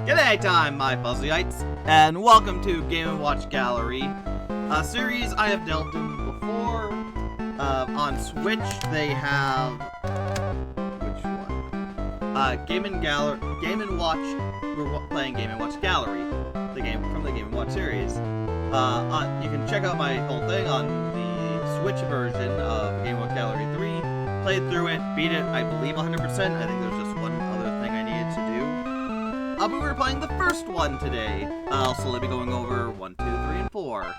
G'day time, my Fuzzyites, and welcome to Game & Watch Gallery, a series I have delved in before. On Switch, they have... which one? Game & Watch... We're playing Game & Watch Gallery, the game from the Game & Watch series. You can check out my whole thing on the Switch version of Game & Watch Gallery 3. Played through it, beat it, I believe 100%. I think there's just one other thing I needed to do. But we're playing the first one today. I'll slowly be going over 1, 2, 3, and 4. 4,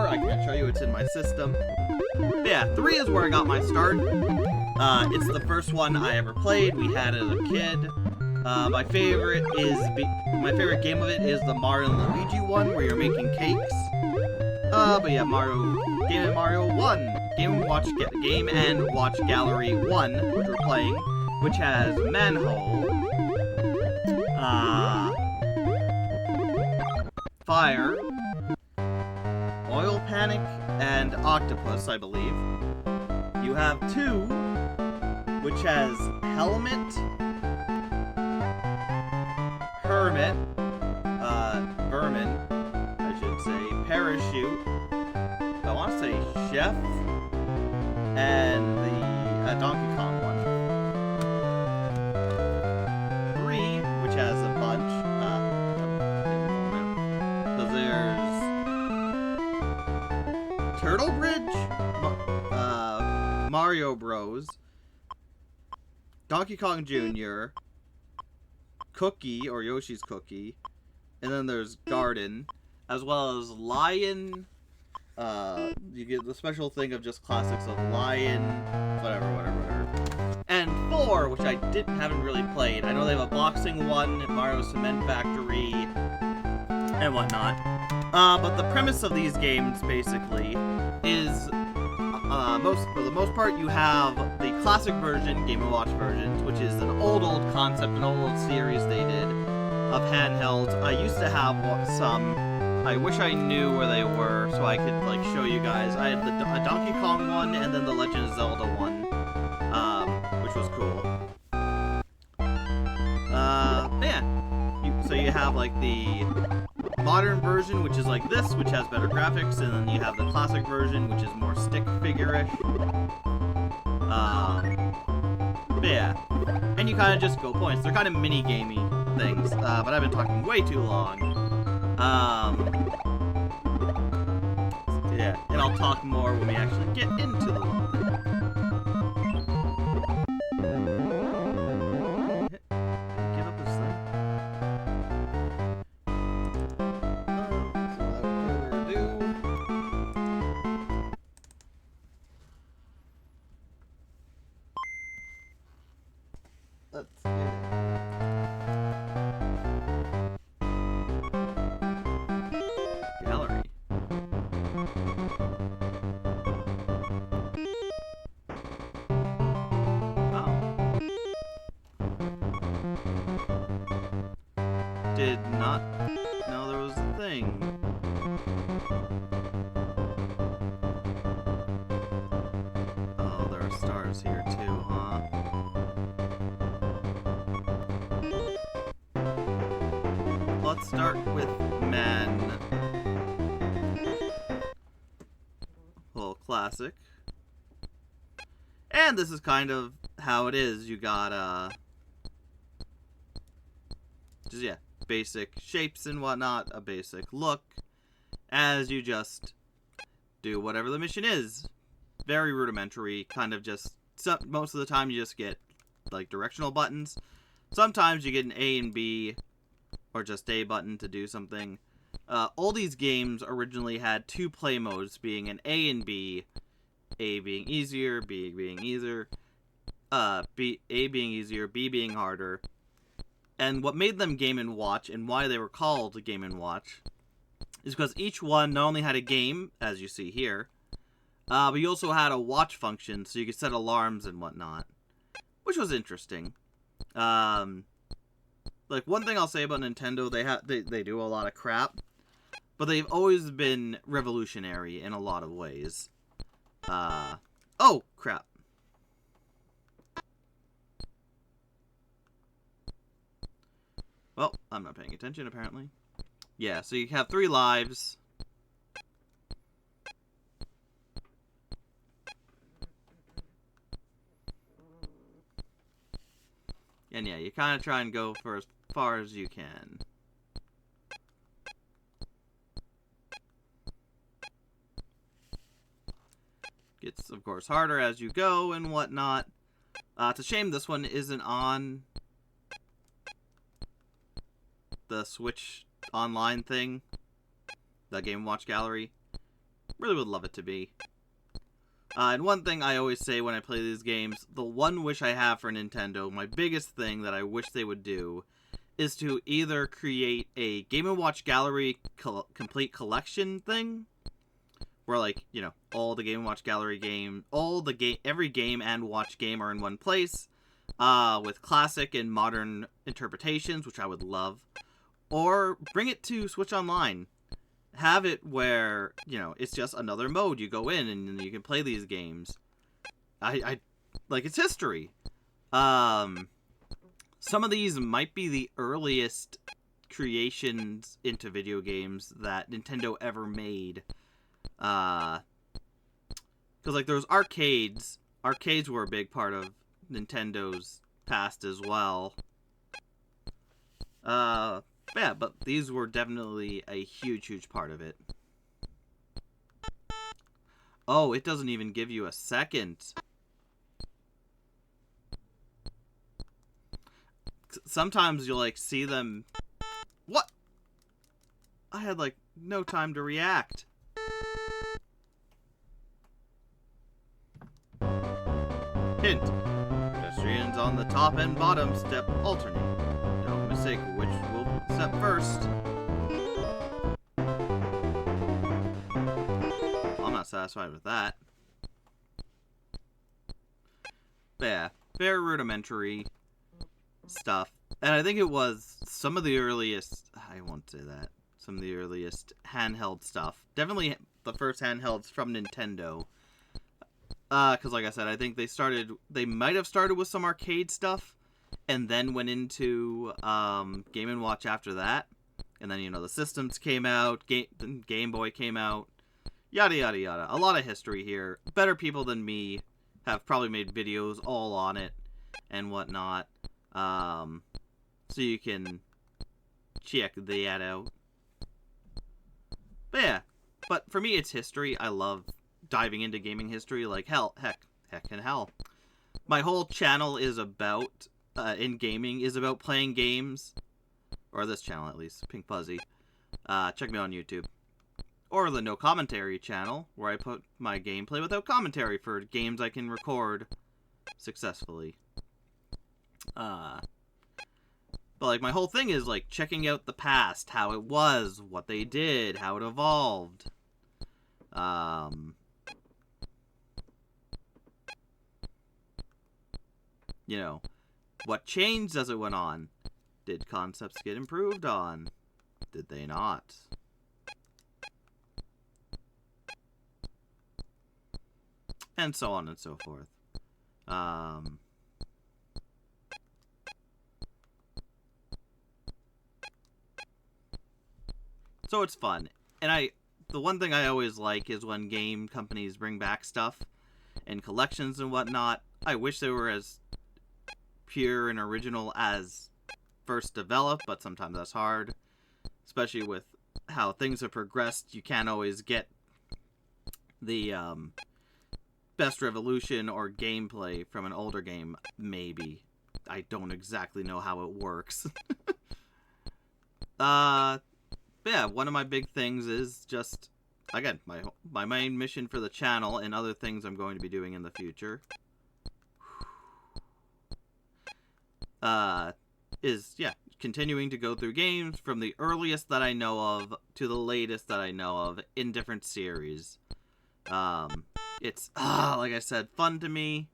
I can't show you, it's in my system. But yeah, 3 is where I got my start. It's the first one I ever played. We had it as a kid. My favorite game of it is the Mario and Luigi one, where you're making cakes. But yeah, Game & Mario 1. Game & Watch Gallery 1, which we're playing, which has Manhole, Fire, Oil Panic, and Octopus, I believe. You have 2, which has Helmet, Hermit, Vermin, I should say, Parachute, I want to say Chef, and the Donkey Kong one. 3, which has a bunch. So there's Turtle Bridge, Mario Bros, Donkey Kong Jr., Cookie, or Yoshi's Cookie, and then there's Garden, as well as Lion. You get the special thing of just classics of Lion, whatever. And 4, which I haven't really played. I know they have a boxing one, Mario Cement Factory, and whatnot. But the premise of these games, basically, is, for the most part, you have the classic version, Game & Watch versions, which is an old concept, an old series they did, of handhelds. I used to have some... I wish I knew where they were so I could, show you guys. I had a Donkey Kong one and then the Legend of Zelda one, which was cool. So you have, the modern version, which is like this, which has better graphics, and then you have the classic version, which is more stick figure-ish. And you kind of just go points. They're kind of mini-gamey things, but I've been talking way too long. Yeah, and I'll talk more when we actually get into the level. Give up this thing. So without further ado, let's get it. Did not know there was a thing. Oh, there are stars here too, huh? Let's start with Man. A little classic. And this is kind of how it is. You got, basic shapes and whatnot, a basic look, as you just do whatever the mission is. Very rudimentary, kind of just, most of the time you just get, directional buttons. Sometimes you get an A and B, or just A button to do something. All these games originally had 2 play modes, being an A and B, A being easier, B being easier, A being easier, B being harder. And what made them Game & Watch, and why they were called Game & Watch, is because each one not only had a game, as you see here, but you also had a watch function, so you could set alarms and whatnot, which was interesting. One thing I'll say about Nintendo, they do a lot of crap, but they've always been revolutionary in a lot of ways. Oh, crap. Well, I'm not paying attention, apparently. Yeah, so you have 3 lives. And yeah, you kind of try and go for as far as you can. Gets, of course, harder as you go and whatnot. It's a shame this one isn't on the Switch online thing. The Game & Watch Gallery. Really would love it to be. And one thing I always say when I play these games, the one wish I have for Nintendo, my biggest thing that I wish they would do, is to either create a Game & Watch Gallery complete collection thing, where, like, you know, all the Game & Watch Gallery every game and watch game are in one place, with classic and modern interpretations, which I would love, or bring it to Switch Online. Have it where, you know, it's just another mode. You go in and you can play these games. I like, it's history. Some of these might be the earliest creations into video games that Nintendo ever made. Because, like, there's arcades. Arcades were a big part of Nintendo's past as well. Yeah, but these were definitely a huge, huge part of it. Oh, it doesn't even give you a second. Sometimes you'll, like, see them... What? I had, like, no time to react. Hint. Pedestrians on the top and bottom step alternate. Don't mistake which will step first. I'm not satisfied with that. But yeah, very rudimentary stuff. And I think it was some of the earliest, I won't say that, some of the earliest handheld stuff. Definitely the first handhelds from Nintendo. Because like I said, I think they might have started with some arcade stuff, and then went into Game & Watch after that. And then, you know, the systems came out, Game Boy came out, yada yada yada. A lot of history here. Better people than me have probably made videos all on it and whatnot. So you can check that out. But yeah, but for me it's history. I love diving into gaming history like heck and hell. My whole channel is about, in gaming, is about playing games. Or this channel, at least. Pink Fuzzy. Check me out on YouTube. Or the No Commentary channel, where I put my gameplay without commentary for games I can record successfully. But, like, my whole thing is, like, checking out the past, how it was, what they did, how it evolved. You know, what changed as it went on? Did concepts get improved on? Did they not? And so on and so forth. So it's fun. And the one thing I always like is when game companies bring back stuff and collections and whatnot. I wish they were as pure and original as first developed, but sometimes that's hard. Especially with how things have progressed, you can't always get the best resolution or gameplay from an older game, maybe. I don't exactly know how it works. Yeah, one of my big things is just, again, my main mission for the channel and other things I'm going to be doing in the future. Is, yeah, continuing to go through games from the earliest that I know of to the latest that I know of in different series. It's, like I said, fun to me.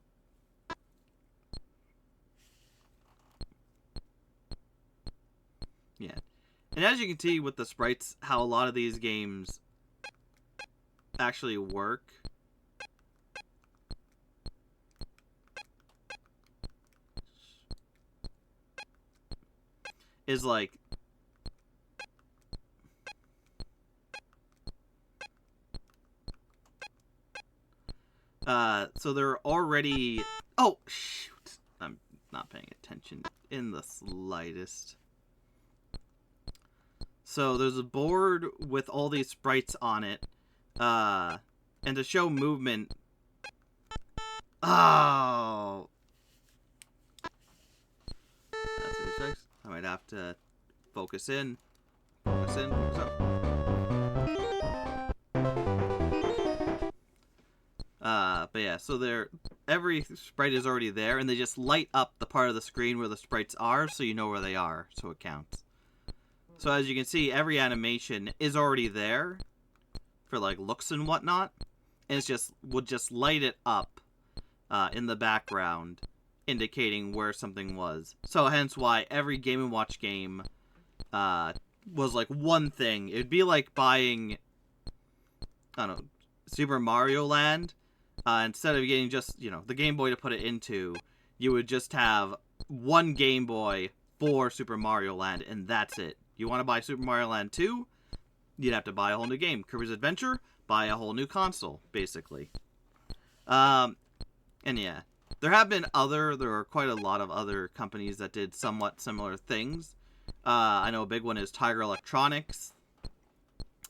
Yeah. And as you can see with the sprites, how a lot of these games actually work. is like so they're already... Oh, shoot. I'm not paying attention in the slightest. So there's a board with all these sprites on it. And to show movement... Oh! That's 36. I might have to focus in. Focus in. Focus up. But yeah, so every sprite is already there, and they just light up the part of the screen where the sprites are, so you know where they are, so it counts. So as you can see, every animation is already there for like looks and whatnot, and would just light it up in the background, indicating where something was. So hence why every Game & Watch game was like one thing. It'd be like buying, I don't know, Super Mario Land. Instead of getting just, the Game Boy to put it into, you would just have one Game Boy for Super Mario Land, and that's it. You want to buy Super Mario Land 2? You'd have to buy a whole new game. Kirby's Adventure? Buy a whole new console, basically. And yeah. There are quite a lot of other companies that did somewhat similar things. I know a big one is Tiger Electronics,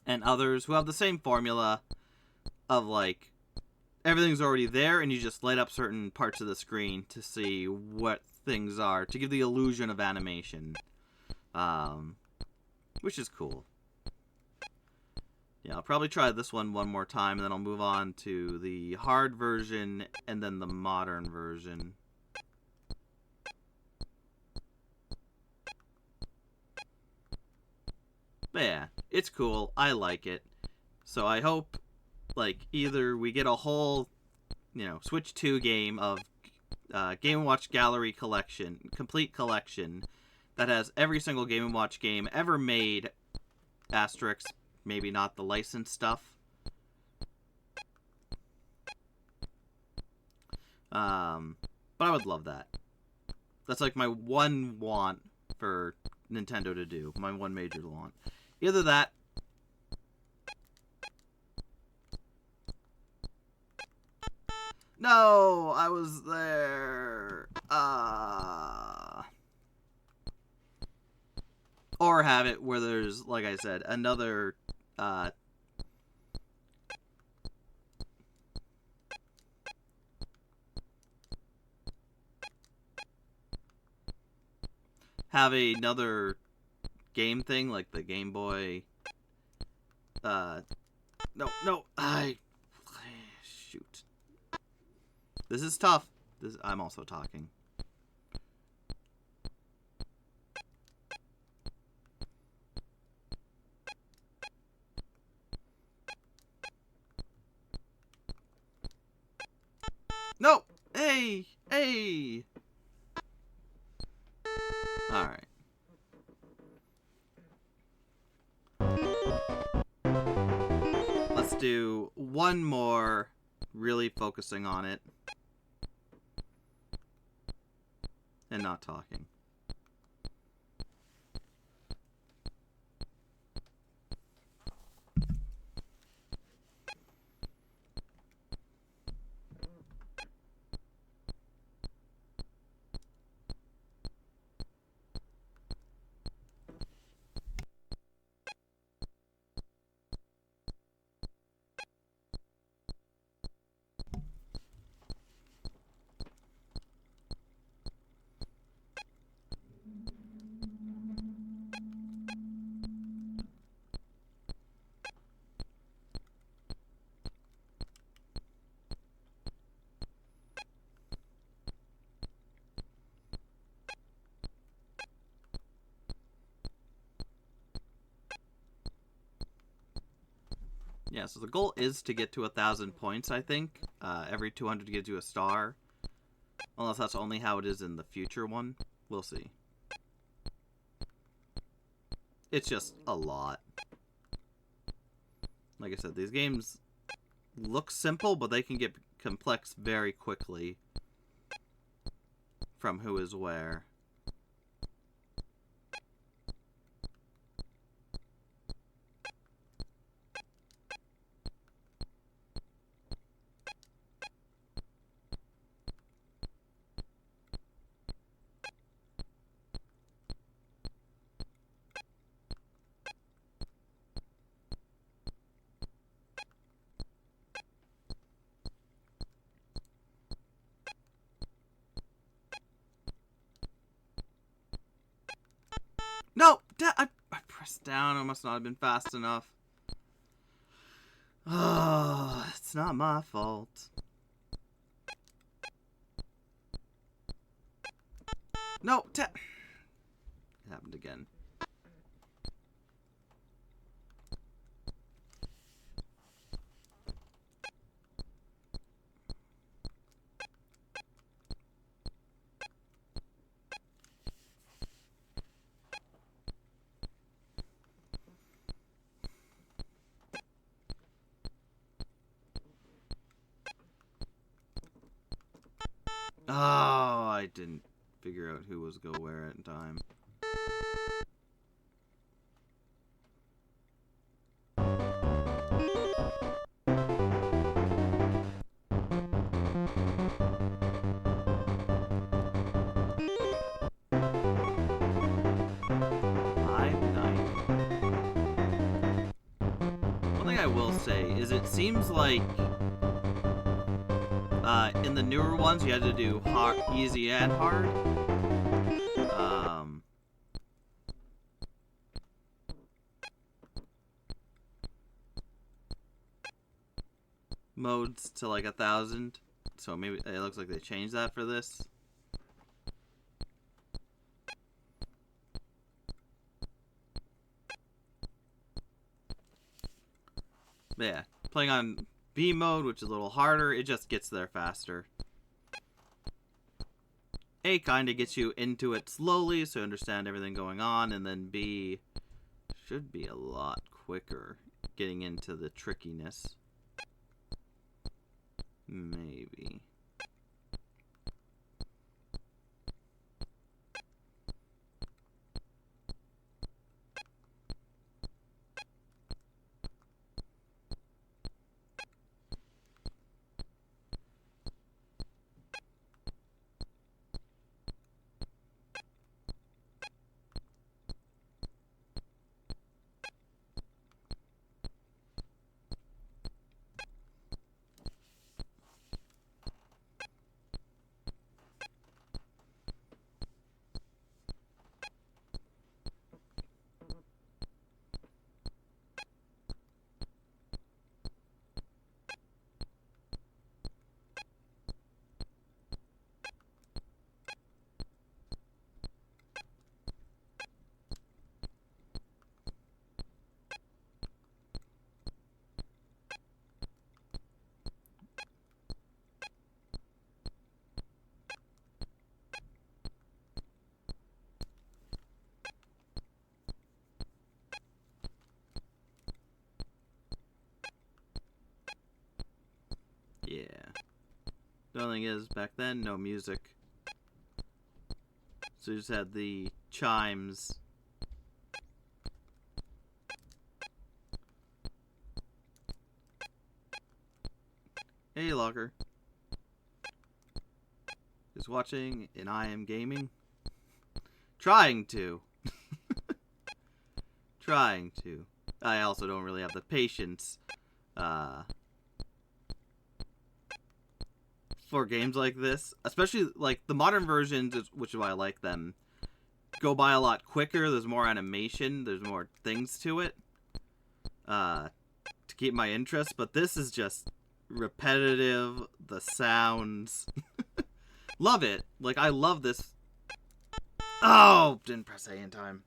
and others who have the same formula of, like, everything's already there, and you just light up certain parts of the screen to see what things are, to give the illusion of animation. Which is cool. Yeah, I'll probably try this one more time, and then I'll move on to the hard version, and then the modern version. But yeah, it's cool. I like it. So I hope, like, either we get a whole, Switch 2 game of Game & Watch Gallery collection, complete collection, that has every single Game & Watch game ever made, asterisk, maybe not the licensed stuff. But I would love that. That's like my one want for Nintendo to do, my one major want. Either that, no, I was there. Or have it where there's, like I said, another, have another game thing, like the Game Boy, no, shoot. This is tough. I'm also talking. No! Hey! Alright. Let's do one more, really focusing on it. And not talking. Yeah, so the goal is to get to 1,000 points, I think. Every 200 gives you a star. Unless that's only how it is in the future one. We'll see. It's just a lot. Like I said, these games look simple, but they can get complex very quickly. From who is where. No! I pressed down. I must not have been fast enough. Oh, it's not my fault. No! It happened again. Oh, I didn't figure out who was go where in time. One thing I will say is it seems like in the newer ones you had to do hard, easy, and hard. Modes to like 1,000. So maybe it looks like they changed that for this. But yeah, playing on B mode, which is a little harder, it just gets there faster. A kind of gets you into it slowly so you understand everything going on, and then B should be a lot quicker getting into the trickiness. Maybe. Yeah. The only thing is, back then, no music. So you just had the chimes. Hey, Locker. Is watching and I am gaming? Trying to. Trying to. I also don't really have the patience for games like this. Especially, like, the modern versions, which is why I like them, go by a lot quicker. There's more animation. There's more things to it to keep my interest. But this is just repetitive. The sounds. Love it. Like, I love this. Oh! Didn't press A in time.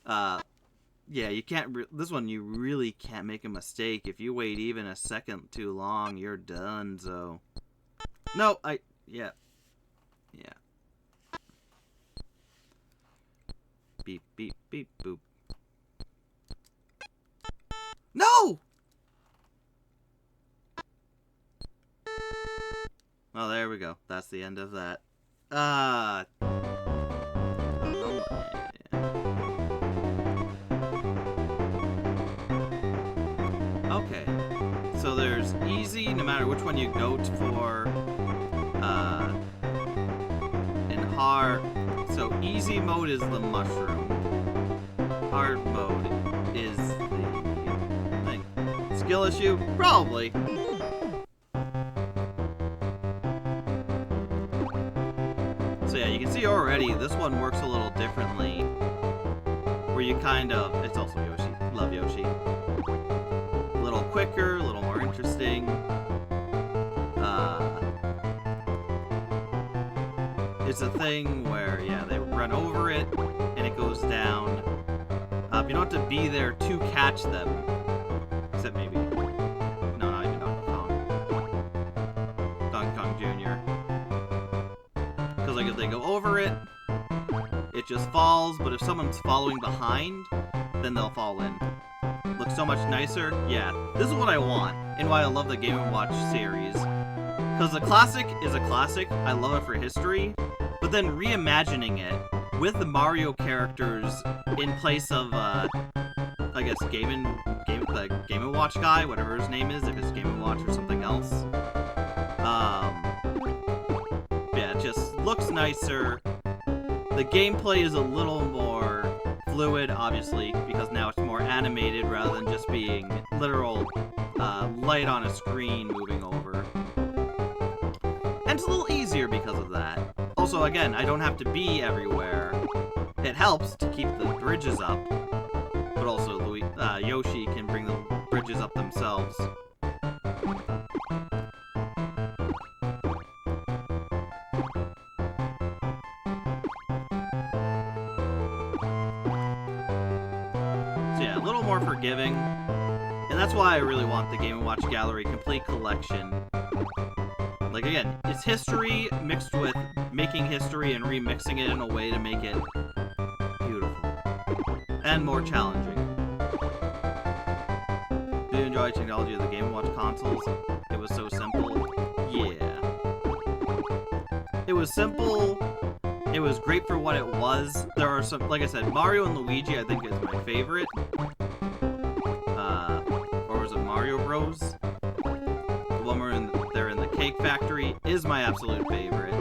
Yeah, you can't... this one, you really can't make a mistake. If you wait even a second too long, you're done, so... No, yeah. Yeah. Beep, beep, beep, boop. No! Well, there we go. That's the end of that. Okay. So there's easy, no matter which one you go for. And hard. So easy mode is the mushroom. Hard mode is the thing. Skill issue? Probably. So yeah, you can see already this one works a little differently you kind of... It's also Yoshi. Love Yoshi. A little quicker, a little more interesting. It's a thing where, yeah, they run over it, and it goes down. You don't have to be there to catch them. Except maybe... No, not even Donkey Kong. Donkey Kong Jr. Because, like, if they go over it, it just falls, but if someone's following behind, then they'll fall in. Looks so much nicer. Yeah, this is what I want, and why I love the Game & Watch series. Because the classic is a classic, I love it for history, but then reimagining it with the Mario characters in place of, I guess, the Game & Watch guy, whatever his name is, if it's Game & Watch or something else. Yeah, it just looks nicer. The gameplay is a little more fluid, obviously, because now it's more animated rather than just being literal light on a screen moving over. And it's a little easier because of that. Also, again, I don't have to be everywhere. It helps to keep the bridges up, but also Yoshi can bring the bridges up themselves. Yeah, a little more forgiving, and that's why I really want the Game & Watch Gallery Complete Collection. Like, again, it's history mixed with making history and remixing it in a way to make it beautiful and more challenging. Do you enjoy technology of the Game & Watch consoles? It was so simple. Yeah. It was simple. It was great for what it was. There are some, like I said, Mario and Luigi I think is my favorite. Or was it Mario Bros? The one where they're in the cake factory is my absolute favorite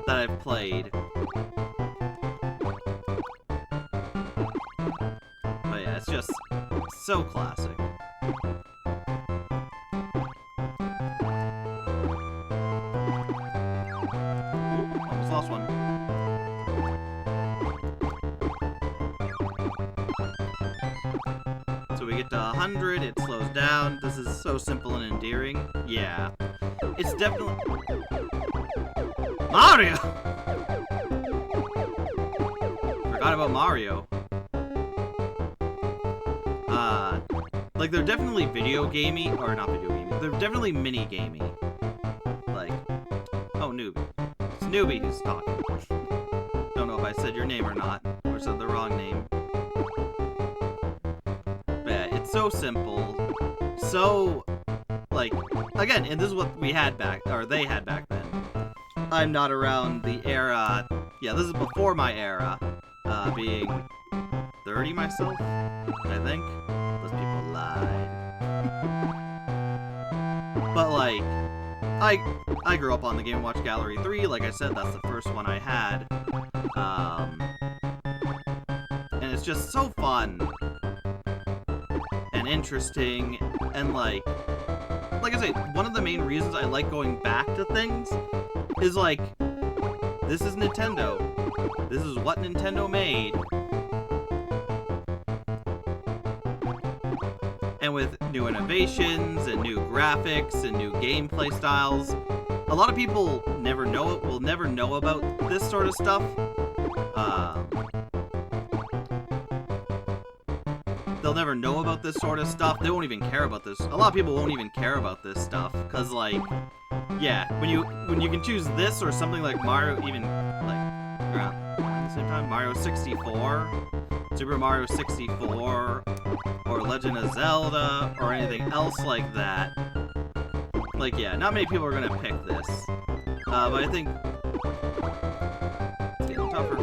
that I've played. But yeah, it's just so classic. Lost one. So we get to 100, it slows down. This is so simple and endearing. Yeah. It's definitely... Mario! Forgot about Mario. Like, they're definitely video gamey, or not video gamey, they're definitely mini gamey. Like, oh, Newbie. It's Newbie who's talking. Don't know if I said your name or not, or said the wrong name. But yeah, it's so simple. So, like, again, and this is what we had back, or they had back then. I'm not around the era, yeah, this is before my era, being 30 myself, I think. Those people lied. But, like, I grew up on the Game & Watch Gallery 3, like I said, that's the first one I had. And it's just so fun. And interesting, and like I say, one of the main reasons I like going back to things is like, this is Nintendo. This is what Nintendo made. And with new innovations and new graphics and new gameplay styles, a lot of people will never know about this sort of stuff. They'll never know about this sort of stuff. They won't even care about this. A lot of people won't even care about this stuff, cause like, yeah, when you can choose this or something like Mario, even like around the same time, Mario 64, Super Mario 64, or Legend of Zelda, or anything else like that. Like, yeah, not many people are gonna pick this. But I think it's getting tougher.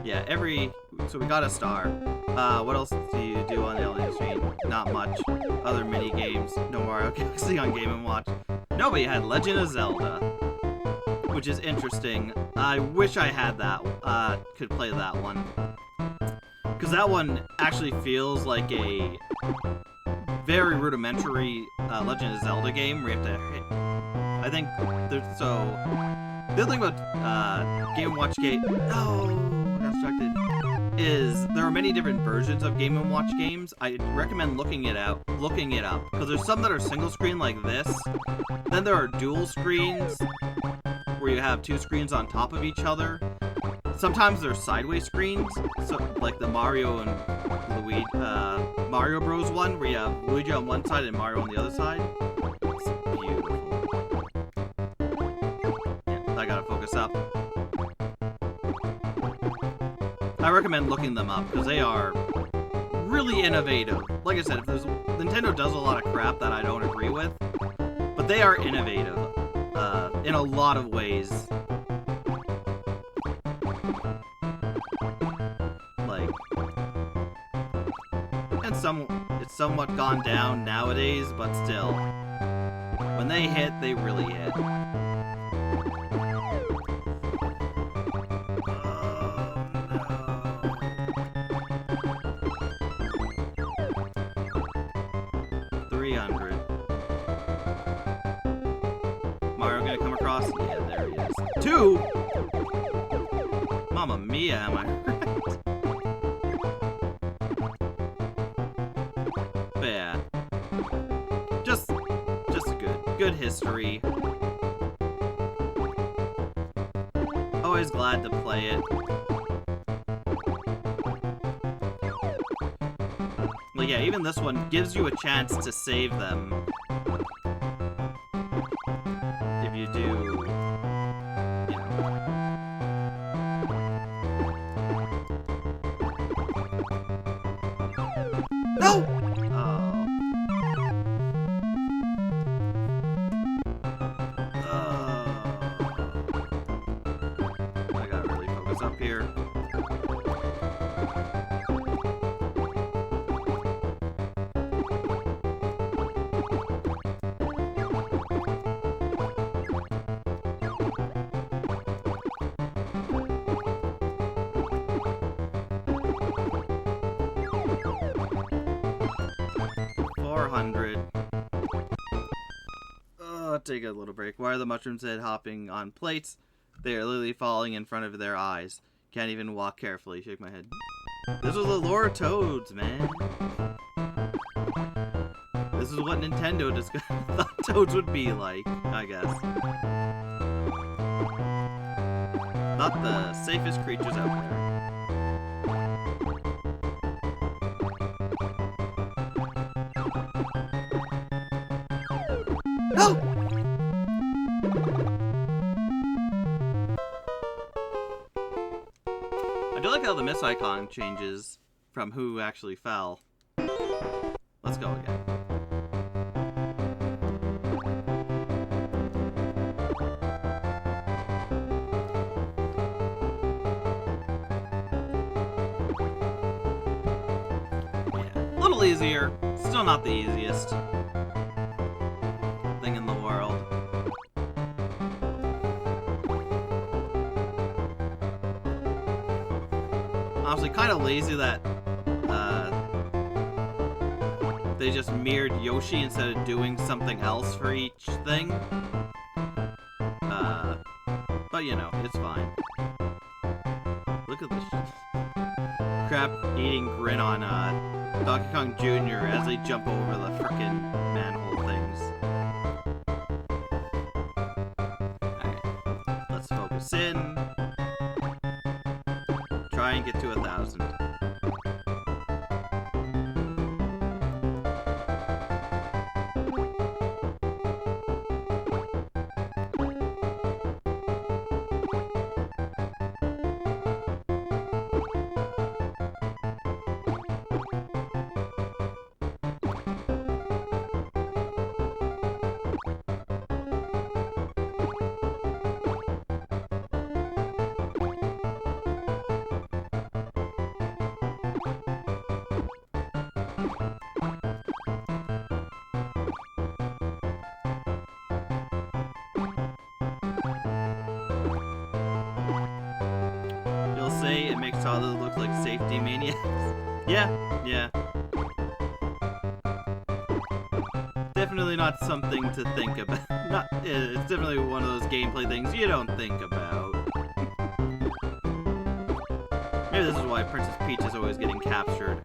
Yeah, so we got a star. What else do you do on the LED screen? Not much. Other mini games. No Mario Galaxy on Game & Watch. No, but you had Legend of Zelda, which is interesting. I wish I had that, could play that one. Because that one actually feels like a very rudimentary Legend of Zelda game where you have to hit. I think there's so. The other thing about Game & Watch game. Oh, I got distracted. Is there are many different versions of Game & Watch games. I recommend looking it up because there's some that are single screen like this. Then there are dual screens where you have two screens on top of each other. Sometimes they're sideways screens, so like the Mario and Luigi, Mario Bros. One, where you have Luigi on one side and Mario on the other side. It's beautiful. Yeah, I gotta focus up. I recommend looking them up because they are really innovative. Like I said, Nintendo does a lot of crap that I don't agree with, but they are innovative in a lot of ways. It's somewhat gone down nowadays, but still, when they hit, they really hit. Oh, no. 300. Mario gonna come across? Yeah, there he is. 2? Mamma mia, am I right? Yeah, just good history. Always glad to play it. But yeah, even this one gives you a chance to save them. If you do, you know. No! Up here. Take a little break. Why are the mushrooms head hopping on plates? They are literally falling in front of their eyes. Can't even walk carefully. Shake my head. This was the lore of Toads, man. This is what Nintendo thought Toads would be like, I guess. Not the safest creatures out there. No! I do like how the miss icon changes from who actually fell. Let's go again. Yeah, a little easier. Still not the easiest thing in the world. Honestly, kind of lazy that they just mirrored Yoshi instead of doing something else for each thing. But you know, it's fine. Look at this crap-eating grin on Donkey Kong Jr. as they jump over the frickin' manhole things. Alright, let's focus in. Try and get to 1,000. Say it makes toddlers look like safety maniacs. Yeah. definitely not something to think about. It's definitely one of those gameplay things you don't think about. Maybe this is why Princess Peach is always getting captured.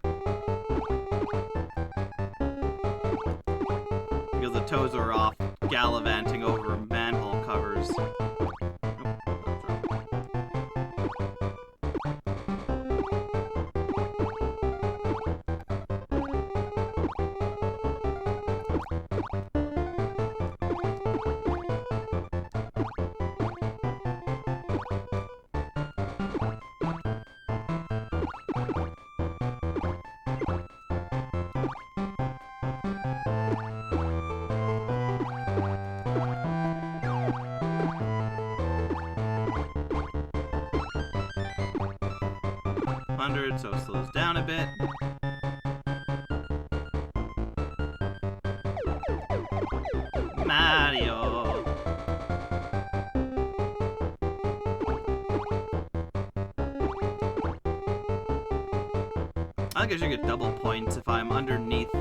Because the toes are off gallivanting over manhole covers. 100, so it slows down a bit. Mario! I think I should get double points if I'm underneath if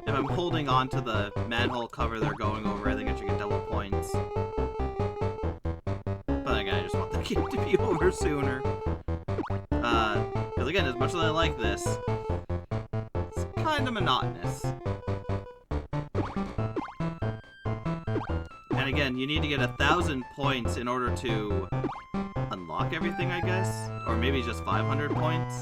I'm holding on to the manhole cover they're going over, I think I should get double points. But again, I just want the game to be over sooner. Because again, as much as I like this, it's kind of monotonous. And again, you need to get 1,000 points in order to unlock everything, I guess? Or maybe just 500 points?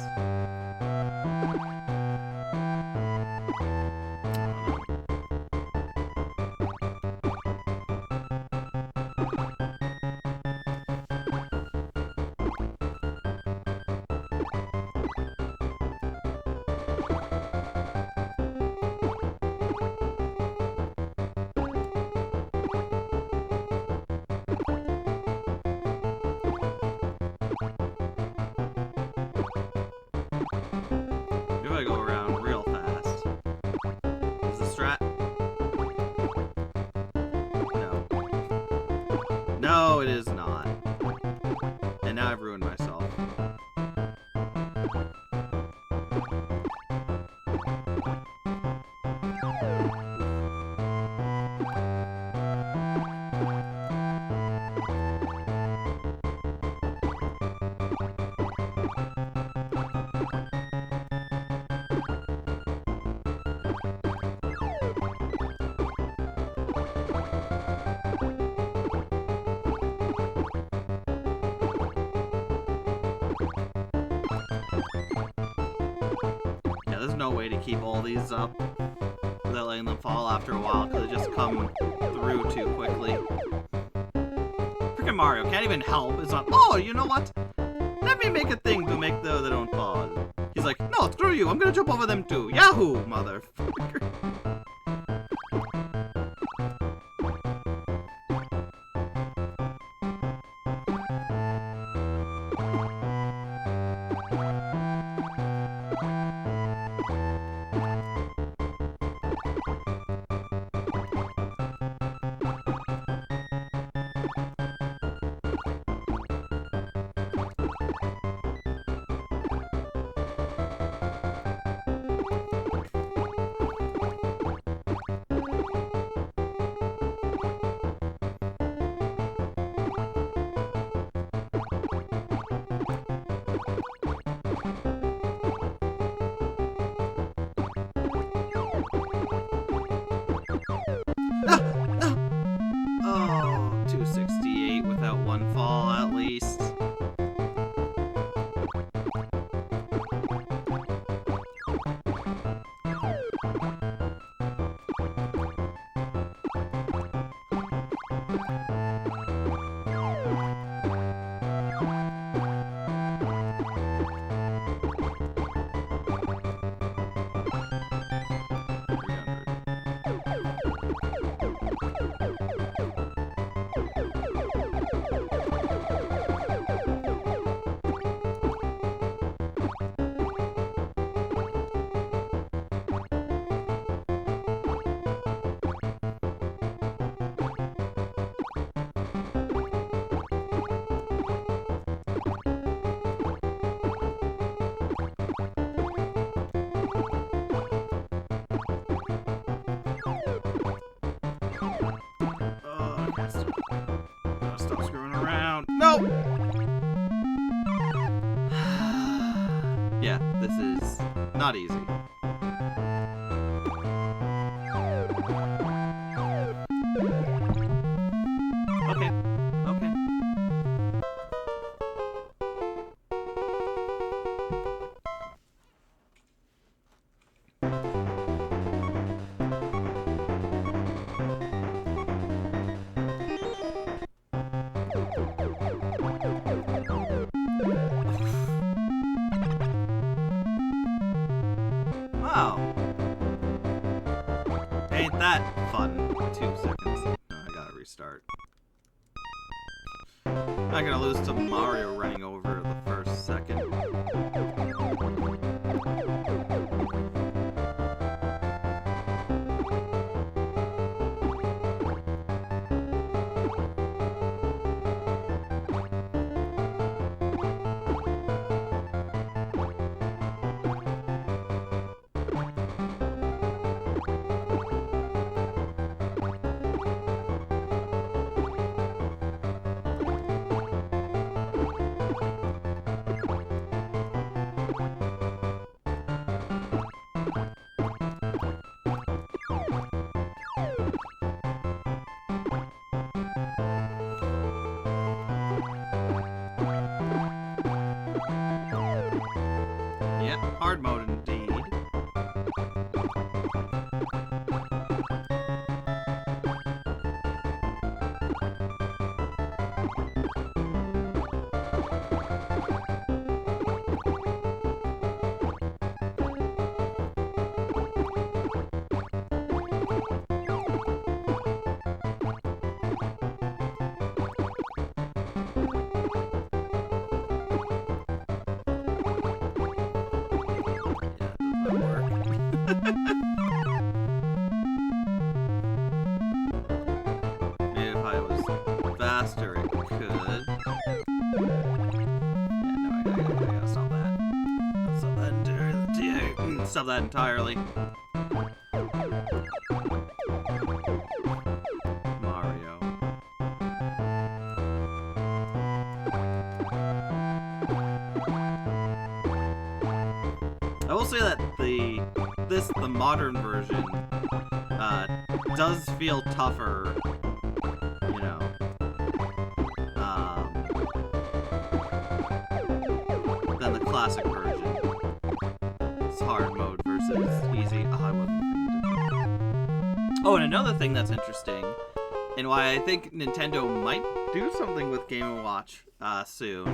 I go around real fast. Is the strat? No. No, it is not. And now I've ruined myself. There's no way to keep all these up without letting them fall after a while, because they just come through too quickly. Freaking Mario can't even help. It's not, oh, you know what? Let me make a thing to make they don't fall. He's like, no, screw you, I'm gonna jump over them too. Yahoo, motherfucker. Gotta stop screwing around. No! Yeah, this is not easy. Okay. Okay. Wow. Ain't that fun? 2 seconds. No, I gotta restart. I'm not gonna lose to Mario running over the first second. Yep, hard mode indeed. Maybe if I was faster, it could. Yeah, no, I gotta stop that. Stop that entirely. Stop that entirely. Mario. I will say that the modern version does feel tougher, you know, than the classic version. It's hard mode versus easy. Oh, I wasn't. Oh, and another thing that's interesting, and why I think Nintendo might do something with Game & Watch soon.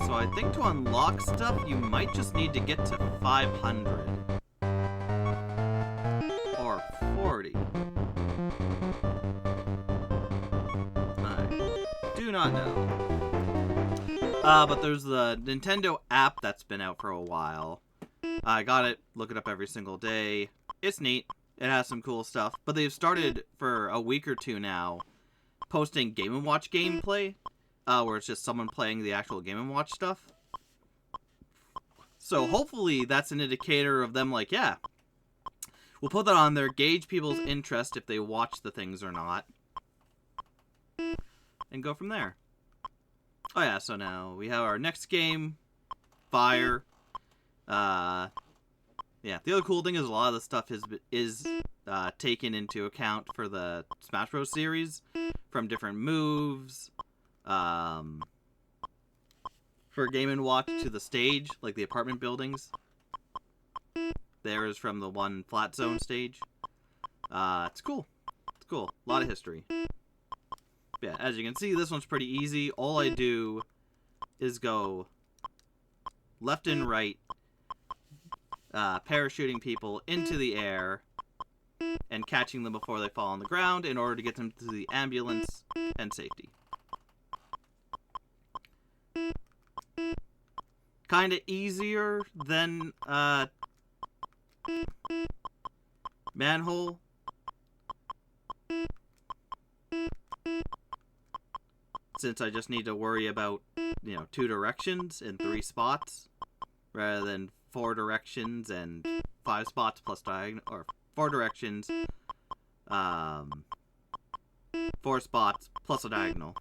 So I think to unlock stuff, you might just need to get to 500. Or 40. I do not know. But there's the Nintendo app that's been out for a while. I got it, look it up every single day. It's neat. It has some cool stuff. But they've started for a week or two now posting Game & Watch gameplay. Where it's just someone playing the actual Game & Watch stuff. So hopefully that's an indicator of them like, yeah, we'll put that on there, gauge people's interest if they watch the things or not, and go from there. Oh yeah, so now we have our next game, Fire. Yeah, the other cool thing is a lot of the stuff is taken into account for the Smash Bros. Series, from different moves, for Game & Watch to the stage, like the apartment buildings. There is from the one flat zone stage. It's cool. It's cool. A lot of history. Yeah, as you can see, this one's pretty easy. All I do is go left and right, parachuting people into the air and catching them before they fall on the ground in order to get them to the ambulance and safety. Kind of easier than Manhole, since I just need to worry about, 2 directions in 3 spots rather than 4 directions and 5 spots plus diagonal, or 4 directions, 4 spots plus a diagonal.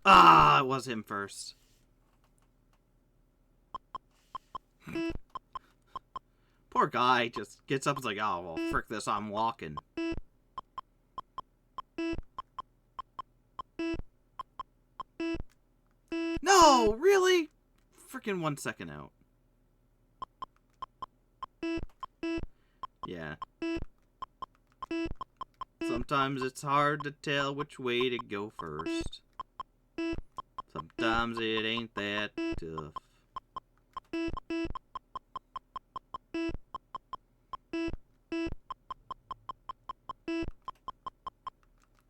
Ah, it was him first. Poor guy just gets up and is like, oh, well, frick this, I'm walking. No, really? Frickin' 1 second out. Yeah. Sometimes it's hard to tell which way to go first. Sometimes it ain't that tough.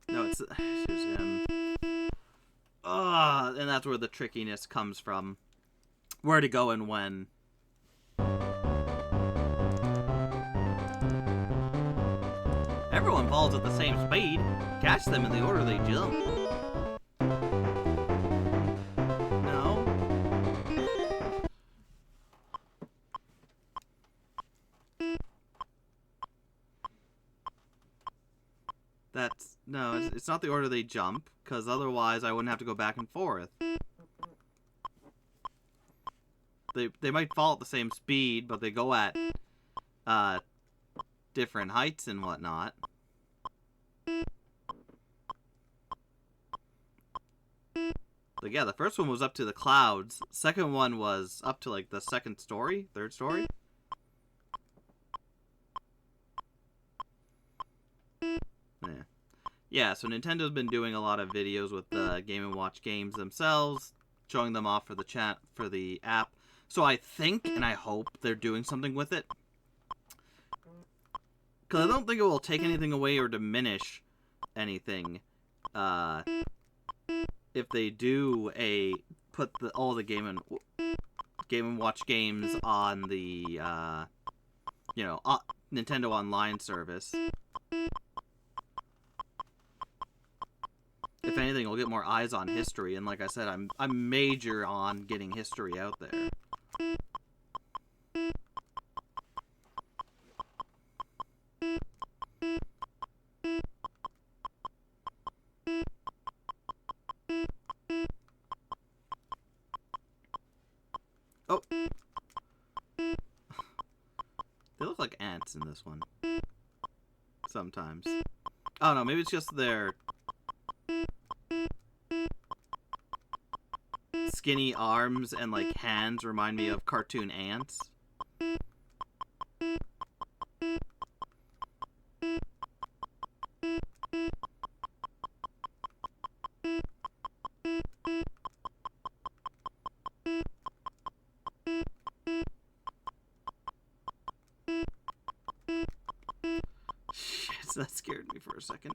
No, it's him. And that's where the trickiness comes from. Where to go and when. Everyone falls at the same speed. Catch them in the order they jump. No. No, it's not the order they jump, because otherwise I wouldn't have to go back and forth. They might fall at the same speed, but they go at different heights and whatnot. But yeah, the first one was up to the clouds. Second one was up to like the second story, third story. Yeah, so Nintendo's been doing a lot of videos with the Game & Watch games themselves, showing them off for the chat for the app. So I think and I hope they're doing something with it. Because I don't think it will take anything away or diminish anything if they do put all the Game & Watch games on the Nintendo Online service. If anything, we'll get more eyes on history, and like I said, I'm major on getting history out there. Oh! They look like ants in this one. Sometimes. Oh no, maybe it's just their skinny arms and like hands remind me of cartoon ants. Shit, that scared me for a second.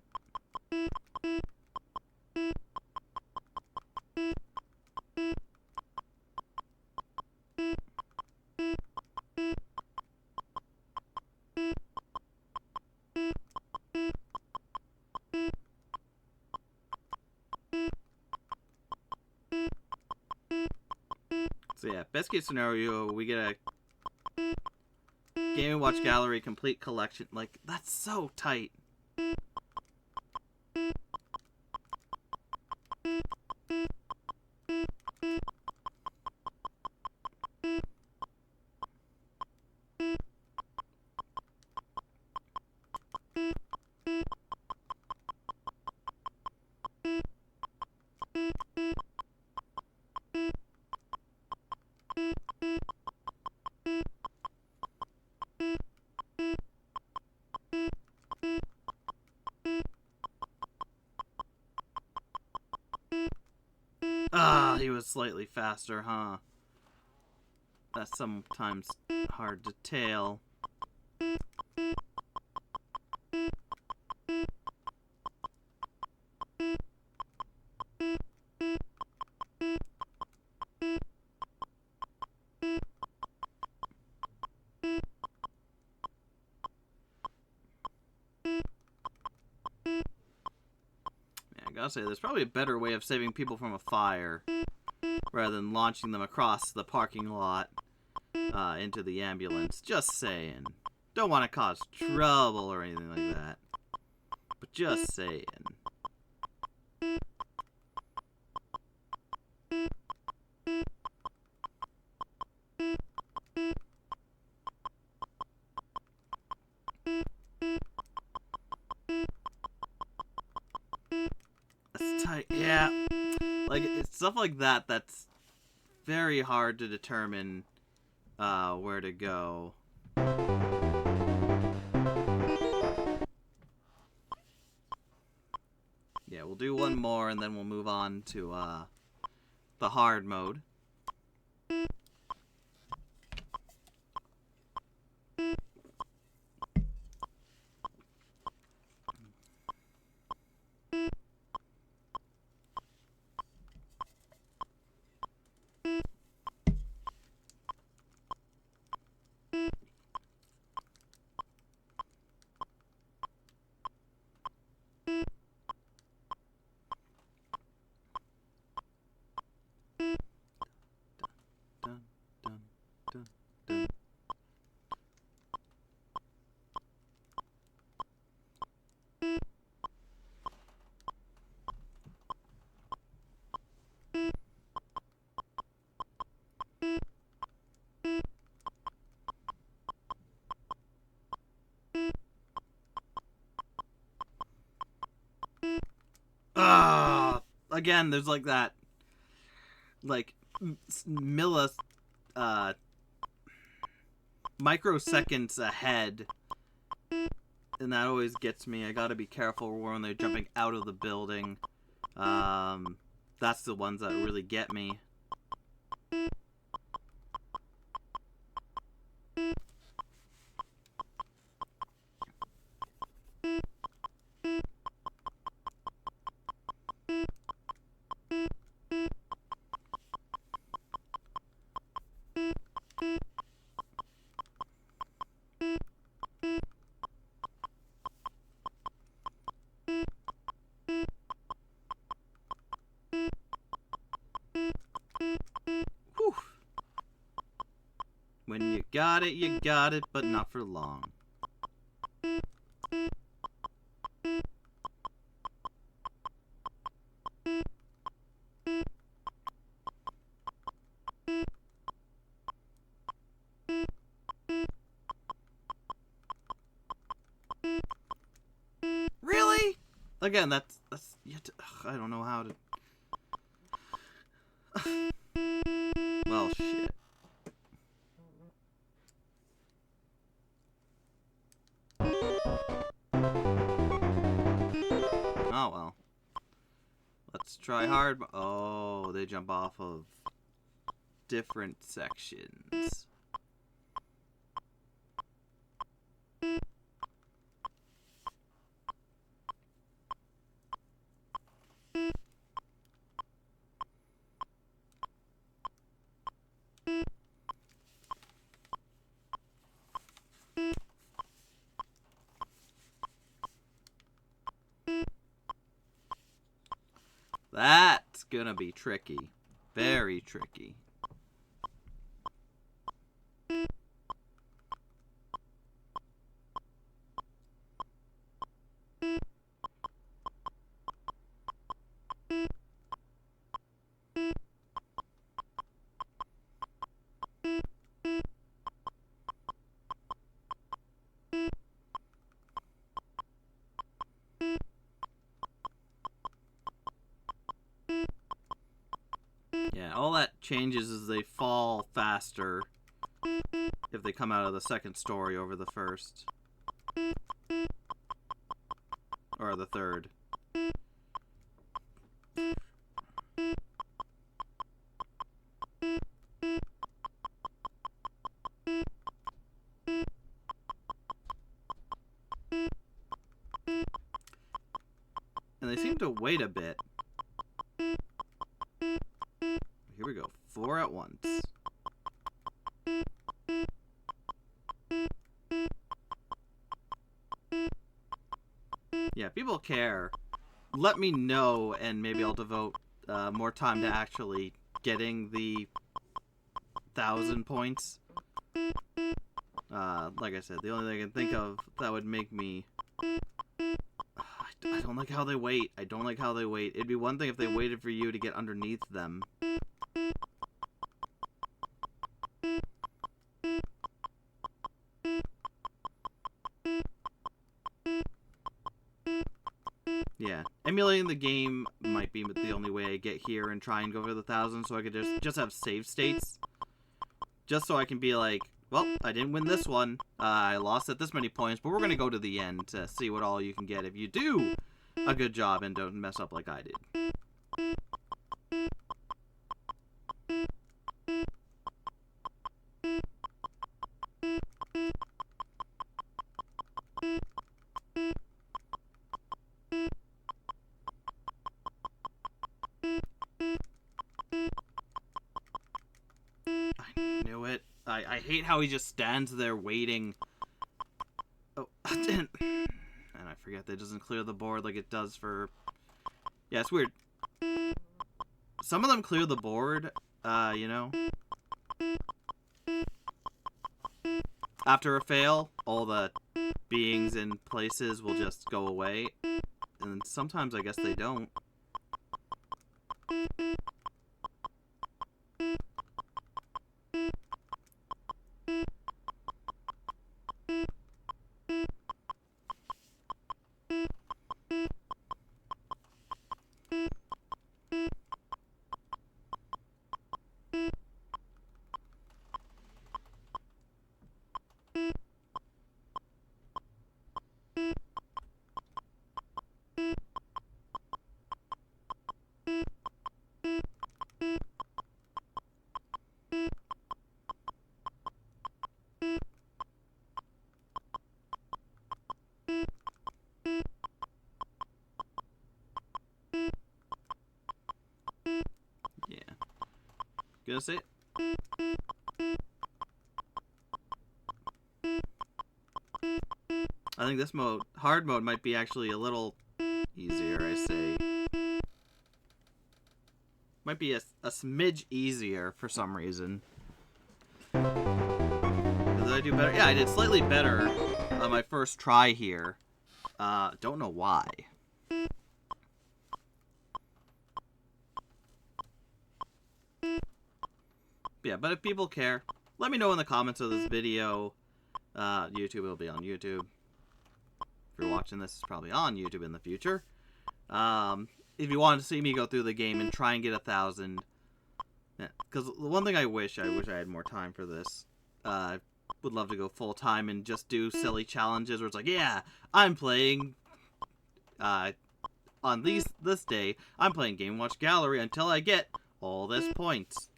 So yeah, best case scenario, we get a Game & Watch Gallery complete collection. Like, that's so tight. Ah, he was slightly faster, huh? That's sometimes hard to tell. I gotta say, there's probably a better way of saving people from a fire rather than launching them across the parking lot into the ambulance. Just saying. Don't want to cause trouble or anything like that. But just saying. That's tight. Yeah. Like, it's stuff like that that's very hard to determine where to go. Yeah, we'll do one more and then we'll move on to the hard mode. Dun, dun, dun, dun. Again, there's like that, like, microseconds ahead, and that always gets me. I gotta be careful when they're jumping out of the building. That's the ones that really get me. Whew. When you got it, but not for long. Really? Again, that's you have to, I don't know how to. Well, shit. Oh well. Let's try hard. Oh, they jump off of different sections. That's gonna be tricky. Very tricky. Yeah, all that changes is they fall faster if they come out of the second story over the first. Or the third. And they seem to wait a bit. Here we go. 4 at once. Yeah, people care. Let me know, and maybe I'll devote more time to actually getting the 1,000 points. Like I said, the only thing I can think of that would make me... I don't like how they wait. I don't like how they wait. It'd be one thing if they waited for you to get underneath them. Yeah, emulating the game might be the only way I get here and try and go for the 1,000, so I could just have save states. Just so I can be like, well, I didn't win this one. I lost at this many points, but we're going to go to the end to see what all you can get if you do a good job and don't mess up like I did. I knew it. I hate how he just stands there waiting. Oh, and I forget that it doesn't clear the board like it does for... Yeah, it's weird. Some of them clear the board, you know. After a fail, all the beings and places will just go away. And sometimes I guess they don't. Yeah. Gonna say it. I think this mode, hard mode, might be actually a little easier, I say. Might be a smidge easier for some reason. Did I do better? Yeah, I did slightly better on my first try here. Don't know why. Yeah, but if people care, let me know in the comments of this video. YouTube will be on YouTube. If you're watching this, it's probably on YouTube in the future. If you want to see me go through the game and try and get 1,000, because the one thing I wish I had more time for this. Would love to go full time and just do silly challenges where it's like, yeah, I'm playing. On this day, I'm playing Game Watch Gallery until I get all this points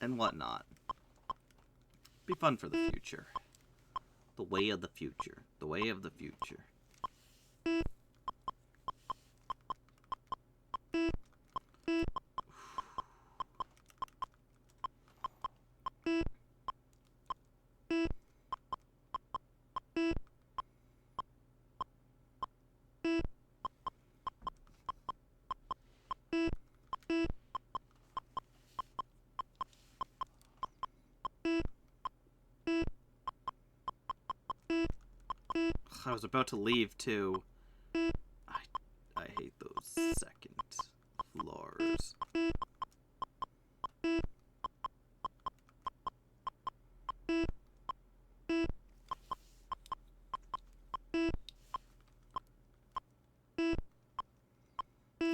and whatnot. Be fun for the future. The way of the future. The way of the future. I was about to leave too. I hate those second floors.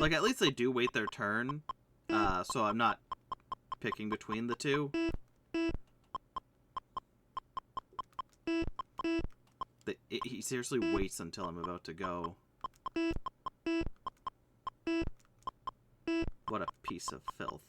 Like, at least they do wait their turn, so I'm not picking between the two. He seriously waits until I'm about to go. What a piece of filth.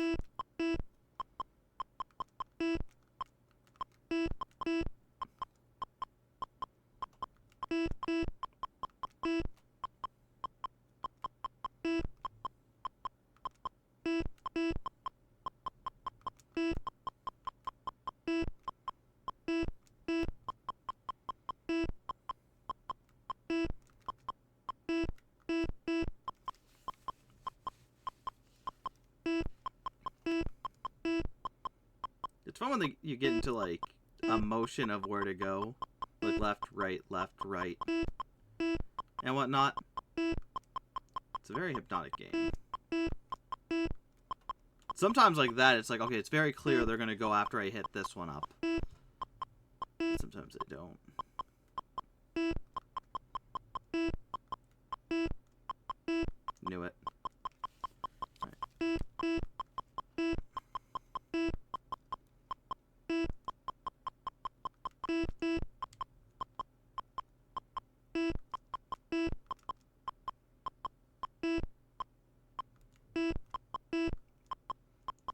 when you get into, like, a motion of where to go. Like, left, right, and whatnot. It's a very hypnotic game. Sometimes like that, it's like, okay, it's very clear they're going to go after I hit this one up. Sometimes they don't. Knew it.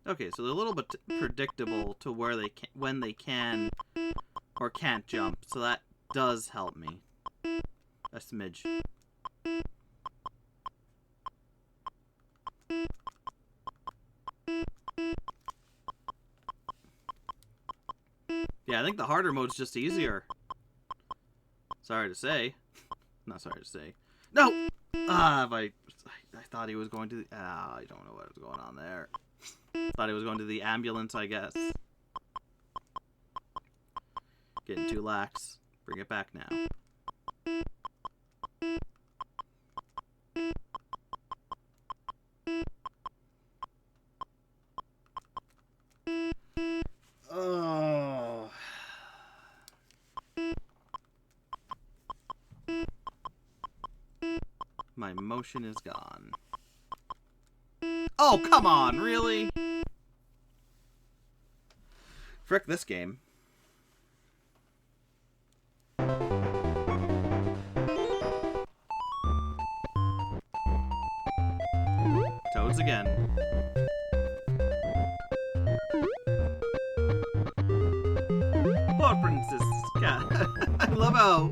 Okay, so they're a little bit predictable to where they can, when they can or can't jump, so that does help me a smidge. Yeah, I think the harder mode's just easier. Sorry to say. Not sorry to say. No! I thought he was going to the... I don't know what was going on there. Thought he was going to the ambulance, I guess. Getting too lax. Bring it back now. Oh. My motion is gone. Oh, come on, really? Frick this game. Toads again. Poor Princess Cat. I love how...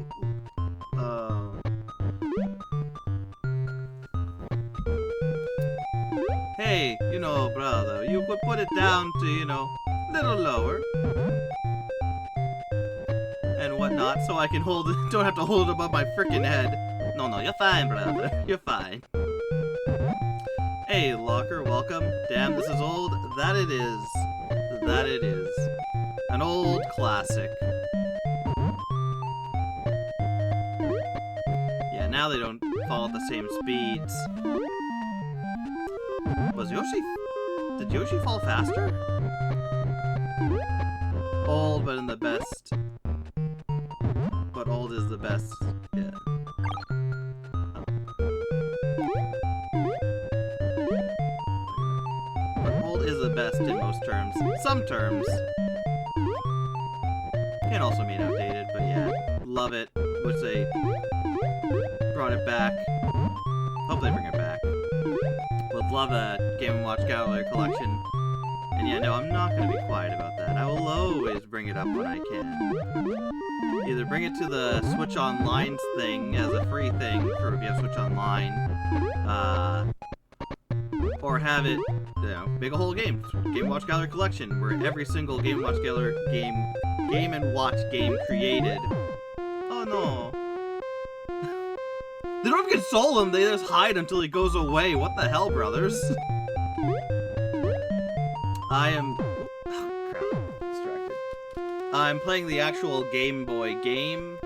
Hey, you know, brother, you could put it down to, you know, a little lower. And whatnot, so I can hold it, don't have to hold it above my frickin' head. No, you're fine, brother. You're fine. Hey, Locker, welcome. Damn, this is old. That it is. That it is. An old classic. Yeah, now they don't fall at the same speeds. Was Yoshi... Did Yoshi fall faster? Old, but in the best. But old is the best. Yeah. But old is the best in most terms. Some terms. Can also mean outdated, but yeah. Love it. Wish they brought it back. Hope they bring it back. Would love a Game & Watch Gallery collection. And yeah, no, I'm not going to be quiet about that. I will always bring it up when I can. Either bring it to the Switch Online thing as a free thing for if you have Switch Online. Or have it, you know, make a whole game. Game & Watch Gallery collection, where every single Game & Watch Gallery Game & Watch game created. Oh no. They don't even console him, they just hide until he goes away. What the hell, brothers? I am... Oh, crap. Distracted. I'm playing the actual Game Boy game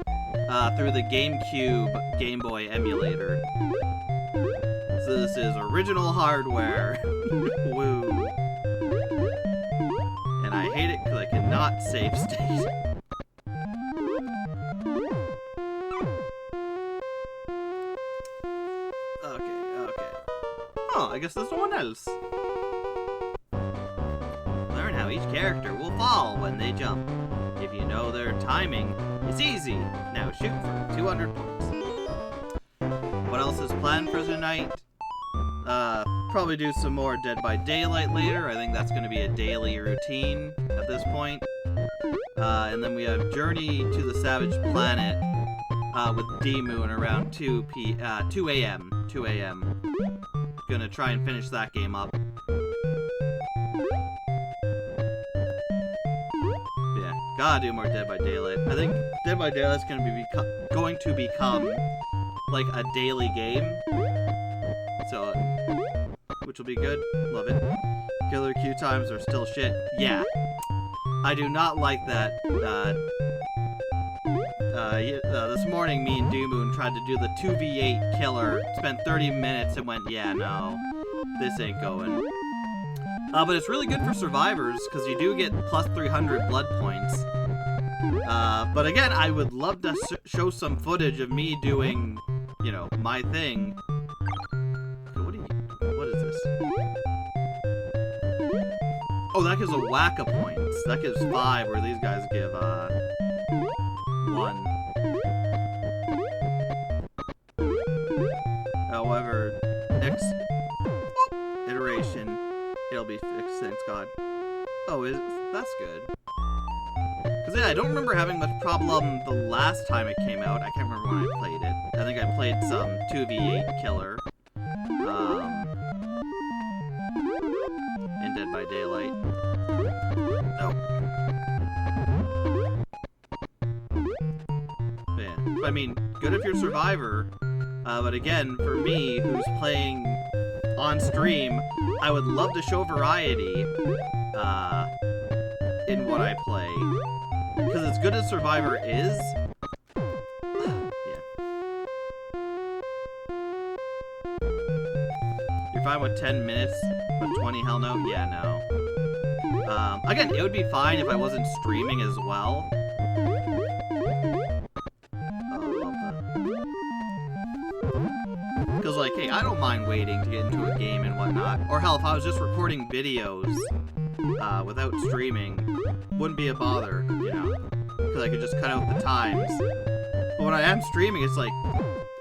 through the GameCube Game Boy emulator. So this is original hardware. Woo. And I hate it because I cannot save state. Oh, I guess there's no one else. Learn how each character will fall when they jump. If you know their timing, it's easy. Now shoot for 200 points. What else is planned for tonight? Probably do some more Dead by Daylight later. I think that's going to be a daily routine at this point. And then we have Journey to the Savage Planet with D-Moon around 2 a.m. Gonna try and finish that game up. Yeah, gotta do more Dead by Daylight. I think Dead by Daylight's going to become like a daily game. So, which will be good. Love it. Killer queue times are still shit. Yeah. I do not like that. This morning, me and Doomoon tried to do the 2v8 killer, spent 30 minutes and went, yeah, no, this ain't going. But it's really good for survivors, because you do get plus 300 blood points. But again, I would love to show some footage of me doing, you know, my thing. What is this? Oh, that gives a whack of points. That gives 5, where these guys give, 1. However, next iteration, it'll be fixed, thanks God. Oh, that's good. Because, yeah, I don't remember having much problem the last time it came out. I can't remember when I played it. I think I played some 2v8 killer. In Dead by Daylight. No. Man. I mean, good if you're a survivor. But again, for me, who's playing on stream, I would love to show variety in what I play. Because as good as Survivor is, yeah. You're fine with 10 minutes, but 20, hell no? Yeah, no. Again, it would be fine if I wasn't streaming as well. Because, like, hey, I don't mind waiting to get into a game and whatnot. Or hell, if I was just recording videos without streaming, wouldn't be a bother, you know? Because I could just cut out the times. But when I am streaming, it's like,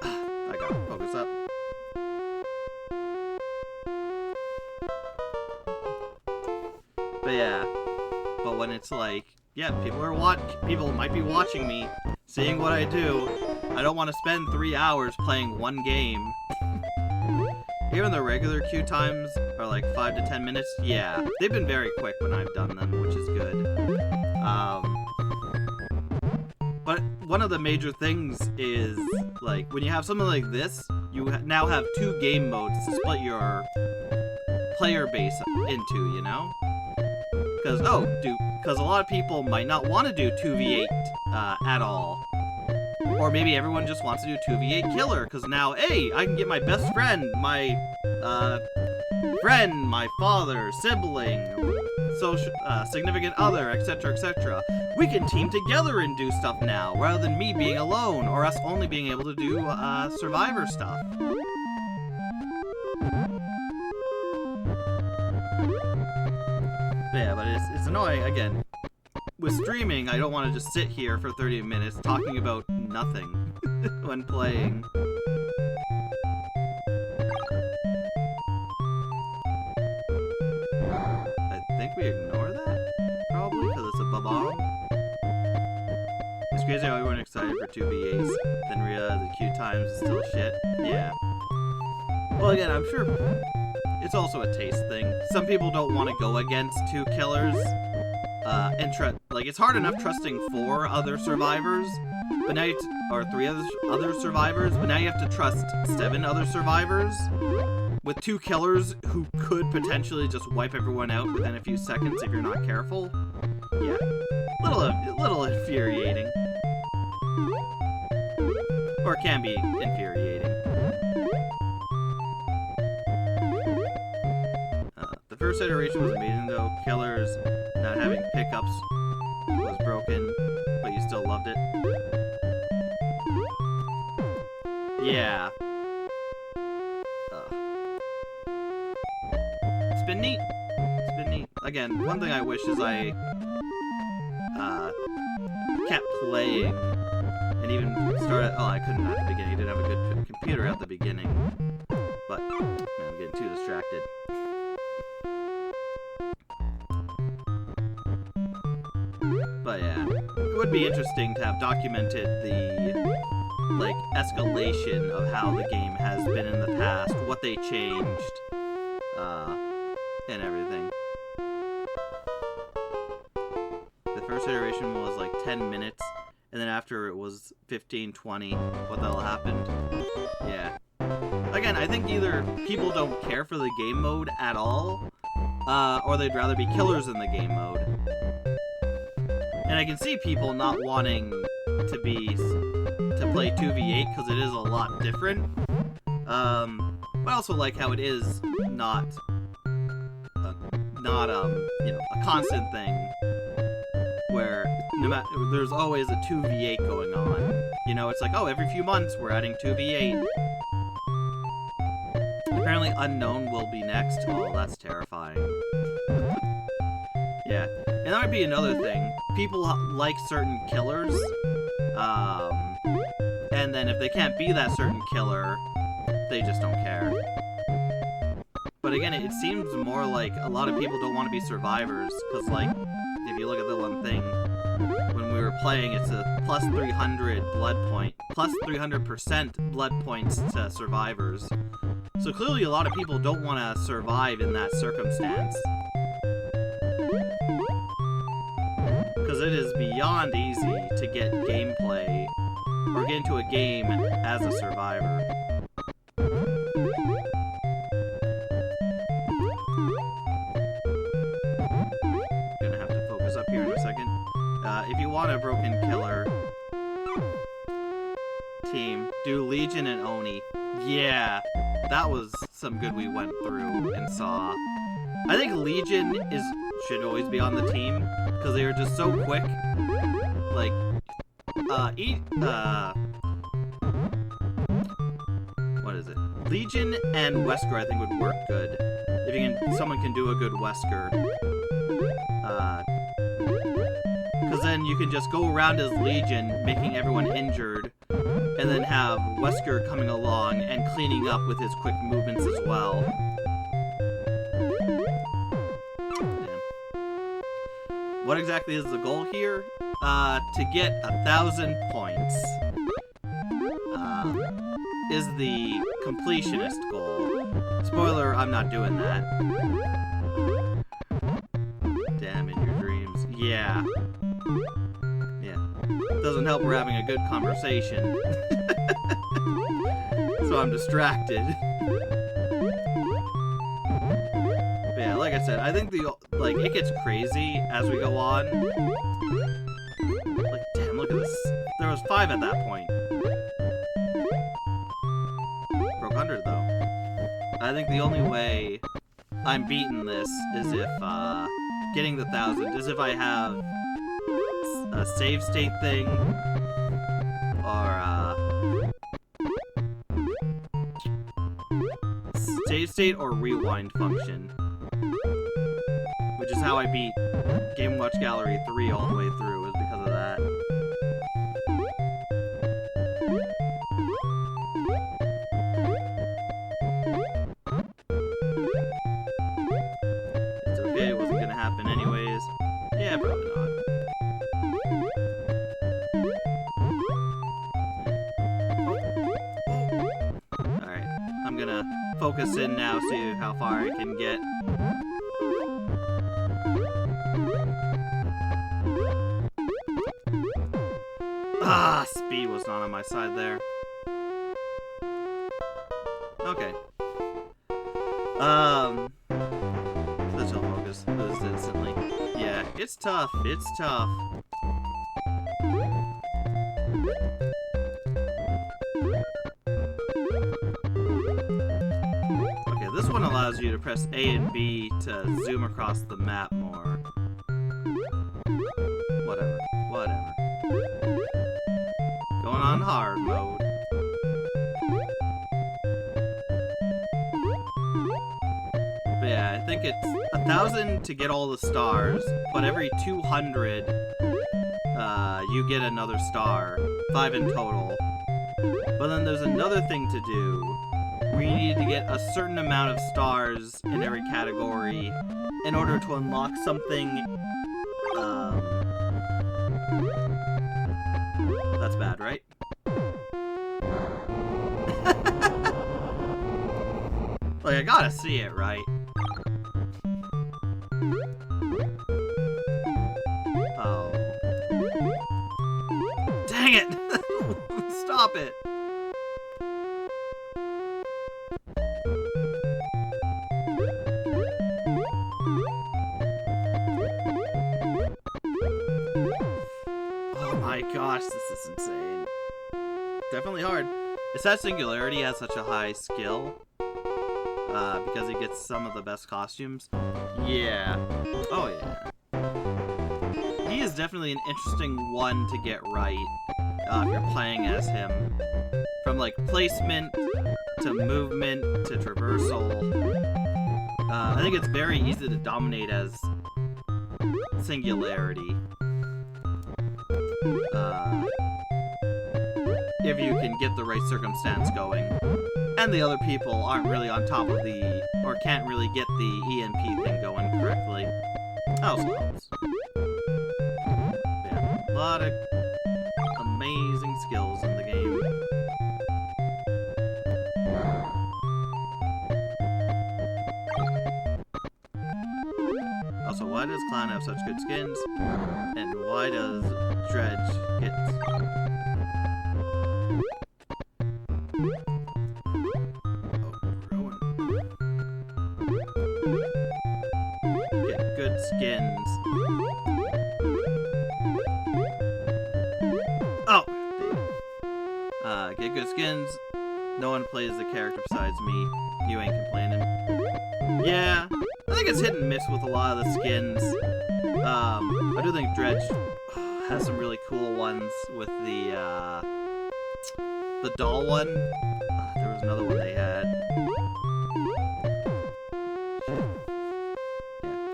I gotta focus up. But yeah, but when it's like, yeah, people might be watching me, seeing what I do. I don't want to spend 3 hours playing one game. Even the regular queue times are like 5 to 10 minutes. Yeah, they've been very quick when I've done them, which is good. But one of the major things is, like, when you have something like this, you now have 2 game modes to split your player base into, you know? Because, because a lot of people might not want to do 2v8 at all. Or maybe everyone just wants to do 2v8 killer, because now, hey, I can get my best friend, my my father, sibling, significant other, etc., etc. We can team together and do stuff now, rather than me being alone, or us only being able to do survivor stuff. Yeah, but it's annoying, again. With streaming, I don't want to just sit here for 30 minutes talking about nothing when playing. I think we ignore that, probably, because it's a bomb. It's crazy how everyone excited for 2v8s, then realize the queue times is still shit. Yeah. Well, again, I'm sure it's also a taste thing. Some people don't want to go against 2 killers. Like, it's hard enough trusting 4 other survivors, but now or 3 other survivors, but now you have to trust 7 other survivors with 2 killers who could potentially just wipe everyone out within a few seconds if you're not careful. Yeah, little infuriating, or can be infuriating. The first iteration was amazing though. Killers not having pickups was broken, but you still loved it. Yeah. It's been neat. It's been neat. Again, one thing I wish is I kept playing and even started. Oh, I couldn't at the beginning. I didn't have a good computer at the beginning. But man, I'm getting too distracted. But yeah, it would be interesting to have documented the, like, escalation of how the game has been in the past, what they changed, and everything. The first iteration was like 10 minutes, and then after it was 15, 20, what the hell happened? Yeah. Again, I think either people don't care for the game mode at all, or they'd rather be killers in the game mode. And I can see people not wanting to play 2v8 because it is a lot different. But I also like how it is not a constant thing where there's always a 2v8 going on. You know, it's like, oh, every few months we're adding 2v8. Apparently Unknown will be next. Oh, that's terrifying. Yeah. And that might be another thing. People like certain killers. And then if they can't be that certain killer, they just don't care. But again, it seems more like a lot of people don't want to be survivors. Because, like, if you look at the one thing, when we were playing, it's a plus 300 blood point. Plus 300% blood points to survivors. So clearly a lot of people don't want to survive in that circumstance. Because it is beyond easy to get gameplay or get into a game as a survivor. Gonna have to focus up here in a second. If you want a broken killer team, do Legion and Oni. Yeah, that was some good we went through and saw. I think Legion should always be on the team because they are just so quick. Like, what is it? Legion and Wesker I think would work good if someone can do a good Wesker. Because then you can just go around as Legion, making everyone injured, and then have Wesker coming along and cleaning up with his quick movements as well. Damn. What exactly is the goal here? To get 1,000 points. Is the completionist goal. Spoiler, I'm not doing that. Damn in your dreams. Yeah. Doesn't help we're having a good conversation. So I'm distracted. But yeah, like I said, I think it gets crazy as we go on. Like, damn, look at this. There was 5 at that point. Broke 100 though. I think the only way I'm beating this is if getting the 1,000 is if I have a save state thing, or save state or rewind function, which is how I beat Game & Watch Gallery 3 all the way through, is because of that. It's okay, it wasn't gonna happen anyways. Yeah, probably not. Focus in now, see how far I can get. Ah, speed was not on my side there. Okay. Let's all focus this instantly. Yeah, it's tough. It's tough. This one allows you to press A and B to zoom across the map more. Whatever. Going on hard mode. But yeah, I think it's 1,000 to get all the stars, but every 200, you get another star. 5 in total. But then there's another thing to do. We need to get a certain amount of stars in every category in order to unlock something. That's bad, right? Like, I gotta see it, right? Oh. Dang it! Stop it! gosh, this is insane. Definitely hard. It's that Singularity has such a high skill. Because he gets some of the best costumes. Yeah. Oh, yeah. He is definitely an interesting one to get right if you're playing as him. From, like, placement to movement to traversal. I think it's very easy to dominate as Singularity. If you can get the right circumstance going. And the other people aren't really on top of the... or can't really get the ENP thing going correctly. That also helps. Yeah, a lot of amazing skills in the game. Also, why does Clown have such good skins? And why does Dredge get... good skins? Oh! Get good skins. No one plays the character besides me. You ain't complaining. Yeah, I think it's hit and miss with a lot of the skins. I do think Dredge has some really cool ones with the doll one. There was another one they had. Yeah.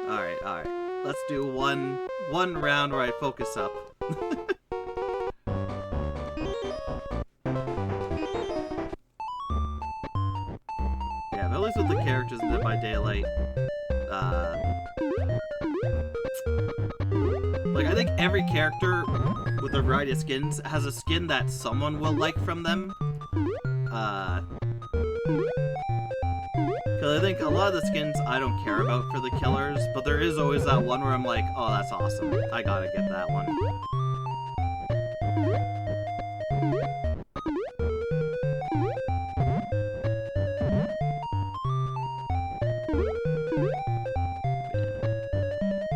Alright. Let's do one round where I focus up. Yeah, but at least with the characters in Dead by Daylight, like, I think every character with a variety of skins has a skin that someone will like from them. Because I think a lot of the skins I don't care about for the killers, but there is always that one where I'm like, oh, that's awesome. I gotta get that one.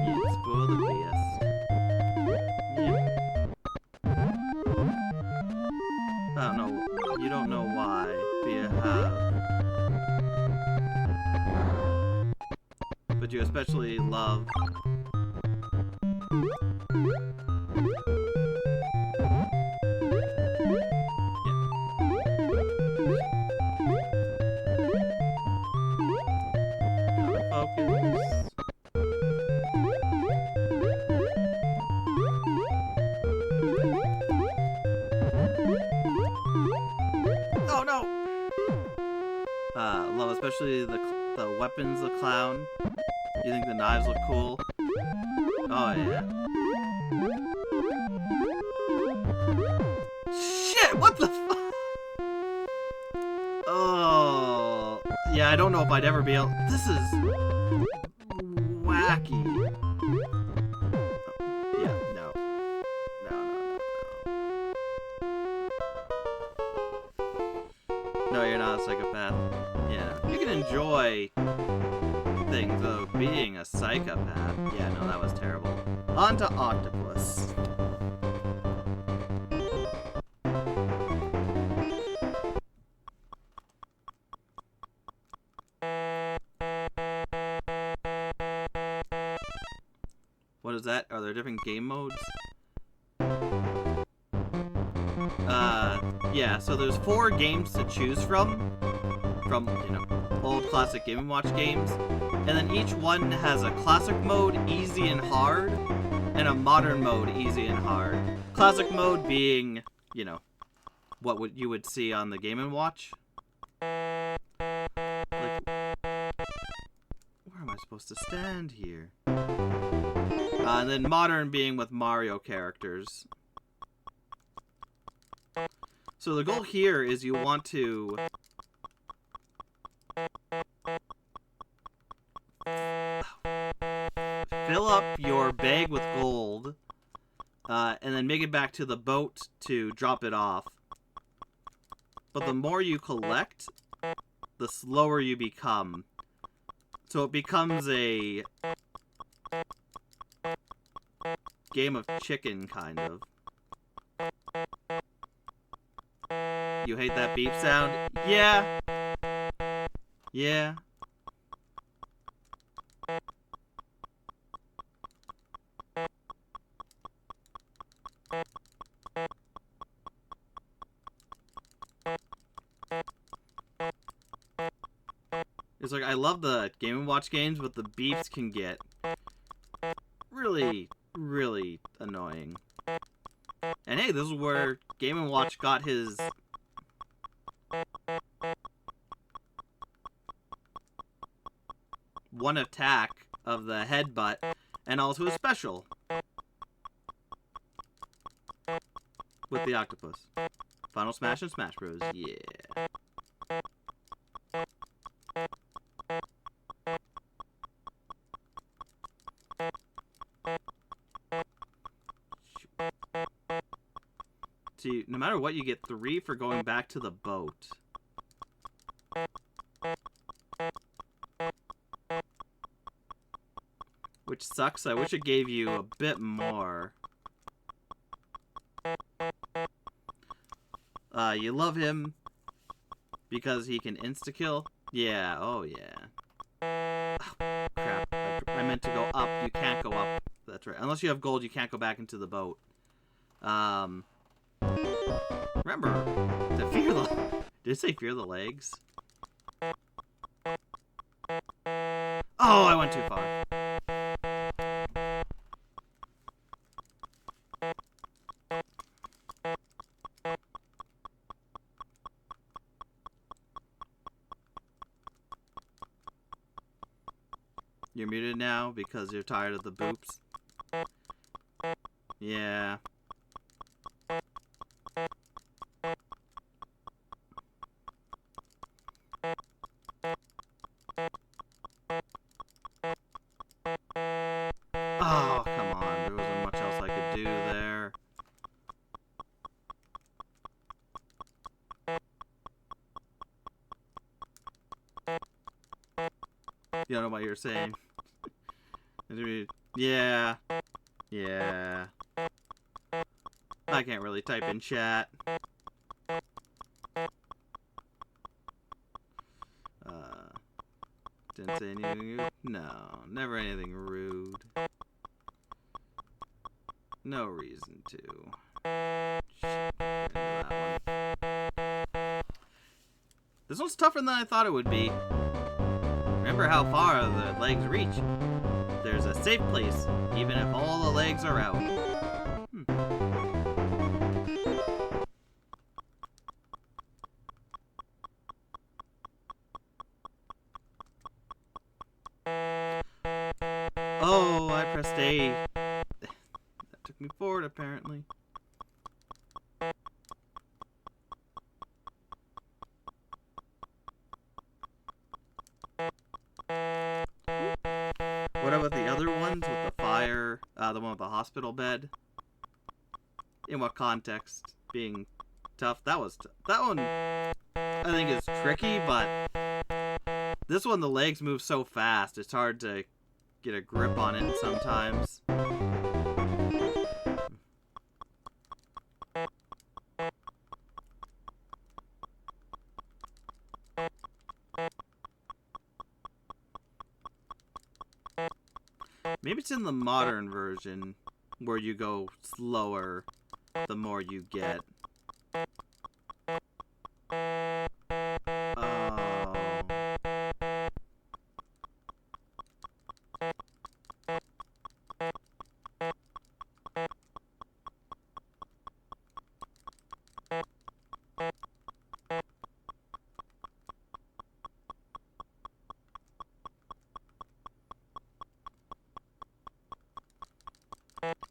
Yes, for the best. Yep. I don't know. You don't know why, but you have. But you especially love. Oh no! Love especially the weapons, the clown. You think the knives look cool? Oh yeah. Shit! What the fuck? Oh yeah. I don't know if I'd ever be able. This is wacky. Yeah. No. No, you're not a psychopath. Yeah. You can enjoy things, though, being a psychopath. Yeah, no, that was terrible. On to Octopus. What is that? Are there different game modes? Yeah, so there's 4 games to choose from, you know, old classic Game & Watch games, and then each one has a classic mode, easy and hard, and a modern mode, easy and hard. Classic mode being, you know, what you would see on the Game & Watch. Like, where am I supposed to stand here? And then modern being with Mario characters. So the goal here is you want to fill up your bag with gold, and then make it back to the boat to drop it off. But the more you collect, the slower you become. So it becomes a game of chicken, kind of. You hate that beep sound? Yeah. Yeah. It's like, I love the Game & Watch games, but the beeps can get really, really annoying. And hey, this is where Game & Watch got his one attack of the headbutt, and also his special with the octopus. Final Smash and Smash Bros. Yeah. See, no matter what, you get 3 for going back to the boat. Which sucks. I wish it gave you a bit more. You love him because he can insta-kill? Yeah, oh yeah. Oh, crap. I meant to go up. You can't go up. That's right. Unless you have gold, you can't go back into the boat. Remember to fear the... Did it say fear the legs? Oh, I went too far. You're muted now because you're tired of the boops. Yeah. Oh, come on. There wasn't much else I could do there. You don't know what you're saying. Yeah. Yeah. I can't really type in chat. Didn't say anything rude? No, never anything rude. No reason to. This one's tougher than I thought it would be. Remember how far the legs reach. There's a safe place, even if all the legs are out. Oh, I pressed A. That took me forward, apparently. What about the other ones with the fire? The one with the hospital bed? In what context? Being tough? That was that one I think is tricky, but this one the legs move so fast, it's hard to get a grip on it sometimes. Maybe it's in the modern version where you go slower the more you get.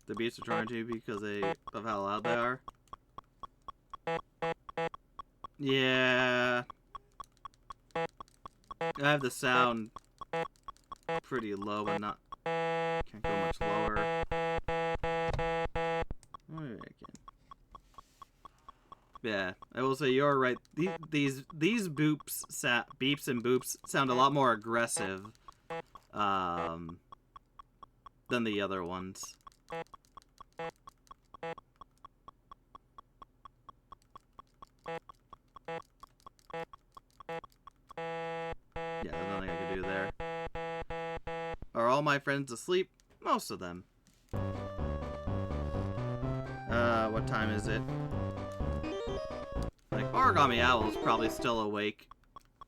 The beats are trying to because of how loud they are. Yeah. I have the sound pretty low, but not... Can't go much lower. Alright, I can. Yeah, I will say you're right. These beeps and boops sound a lot more aggressive than the other ones. my friends asleep. Most of them. What time is it? Like, Origami Owl's probably still awake.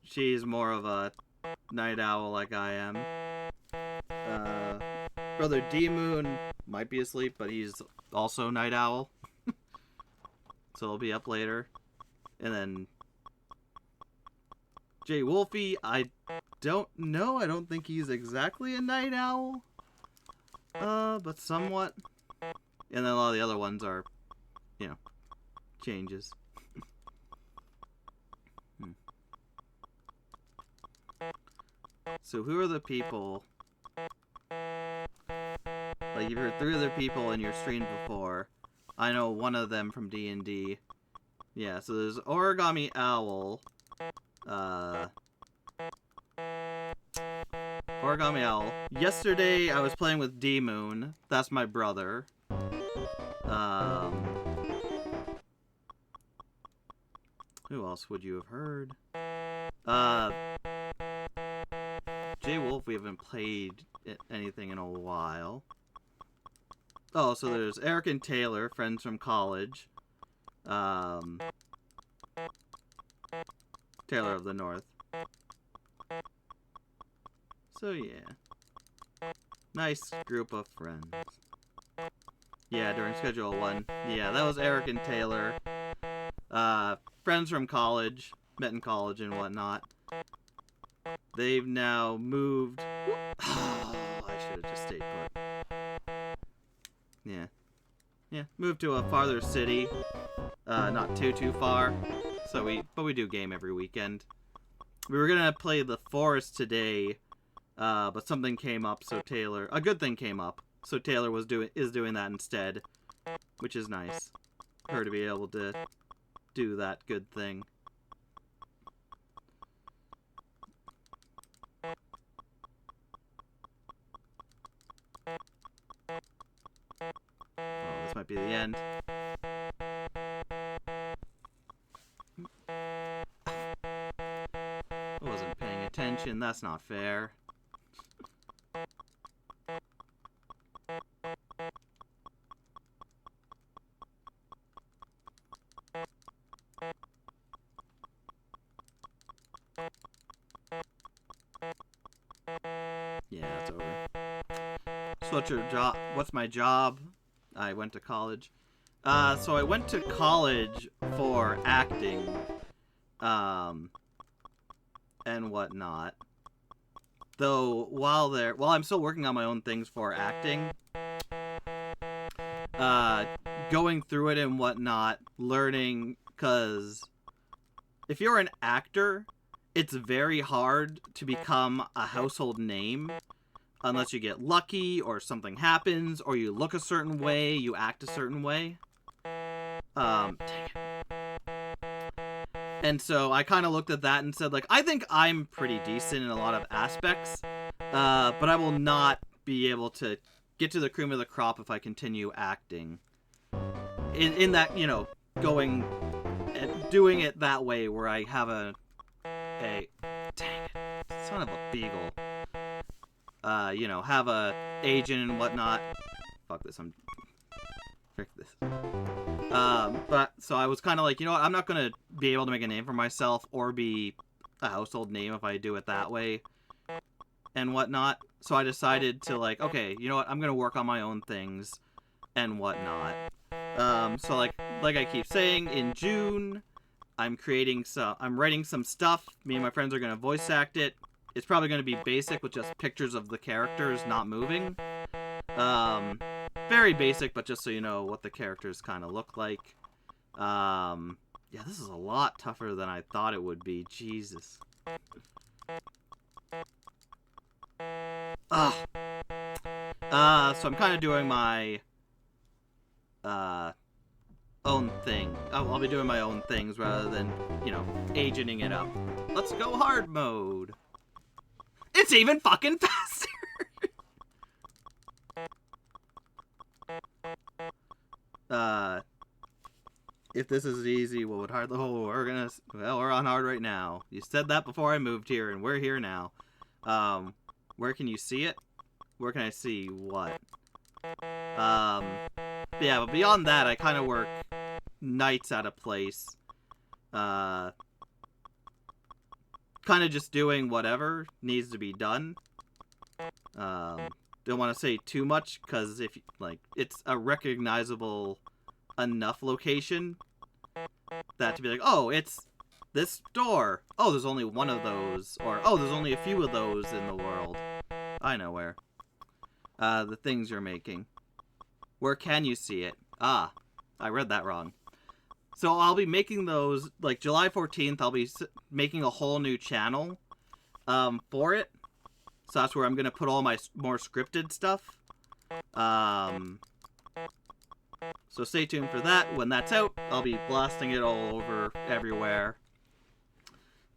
She's more of a night owl like I am. Brother D-Moon might be asleep, but he's also night owl. So he'll be up later. And then Jay Wolfie, I don't know. I don't think he's exactly a night owl. But somewhat. And then a lot of the other ones are, you know, changes. So who are the people? Like, you've heard 3 other people in your stream before. I know one of them from D&D. Yeah, so there's Origami Owl. Origami Owl. Yesterday I was playing with D-Moon. That's my brother. Who else would you have heard? Jay Wolf, we haven't played anything in a while. Oh, so there's Eric and Taylor, friends from college. Taylor of the North. So yeah. Nice group of friends. Yeah, during Schedule 1. Yeah, that was Eric and Taylor. Friends from college. Met in college and whatnot. They've now moved. Oh, I should have just stayed put. Yeah. Yeah, moved to a farther city. Not too far. So but we do game every weekend. We were gonna play the forest today, but something came up, so Taylor, a good thing came up, so Taylor is doing that instead, which is nice. Her to be able to do that good thing. Oh, this might be the end. I wasn't paying attention. That's not fair. Yeah, it's over. So what's your job? What's my job? I went to college. So I went to college for acting, and whatnot. Though while I'm still working on my own things for acting, going through it and whatnot, learning, because if you're an actor, it's very hard to become a household name unless you get lucky or something happens or you look a certain way, you act a certain way. Dang it. And so I kind of looked at that and said, like, I think I'm pretty decent in a lot of aspects, but I will not be able to get to the cream of the crop if I continue acting. In that, you know, going and doing it that way where I have a dang it, son of a beagle. You know, have a agent and whatnot. Fuck this, frick this. But, so I was kind of like, you know what, I'm not going to be able to make a name for myself or be a household name if I do it that way and whatnot. So I decided to, like, okay, you know what, I'm going to work on my own things and whatnot. So like I keep saying, in June, I'm writing some stuff. Me and my friends are going to voice act it. It's probably going to be basic with just pictures of the characters not moving. Very basic, but just so you know what the characters kind of look like. Yeah, this is a lot tougher than I thought it would be. Jesus. Ugh. So I'm kind of doing my own thing. I'll be doing my own things rather than, you know, agenting it up. Let's go hard mode. It's even fucking faster! If this is easy, what would hard... Oh, we're on hard right now. You said that before I moved here, and we're here now. Where can you see it? Where can I see what? Yeah, but beyond that, I kind of work nights at a place. Kind of just doing whatever needs to be done. Don't want to say too much, because if, like, it's a recognizable enough location that to be like, oh, it's this store. Oh, there's only one of those. Or, oh, there's only a few of those in the world. I know where. The things you're making. Where can you see it? Ah, I read that wrong. So I'll be making those, like, July 14th, I'll be making a whole new channel for it. So that's where I'm going to put all my more scripted stuff. So stay tuned for that. When that's out, I'll be blasting it all over everywhere.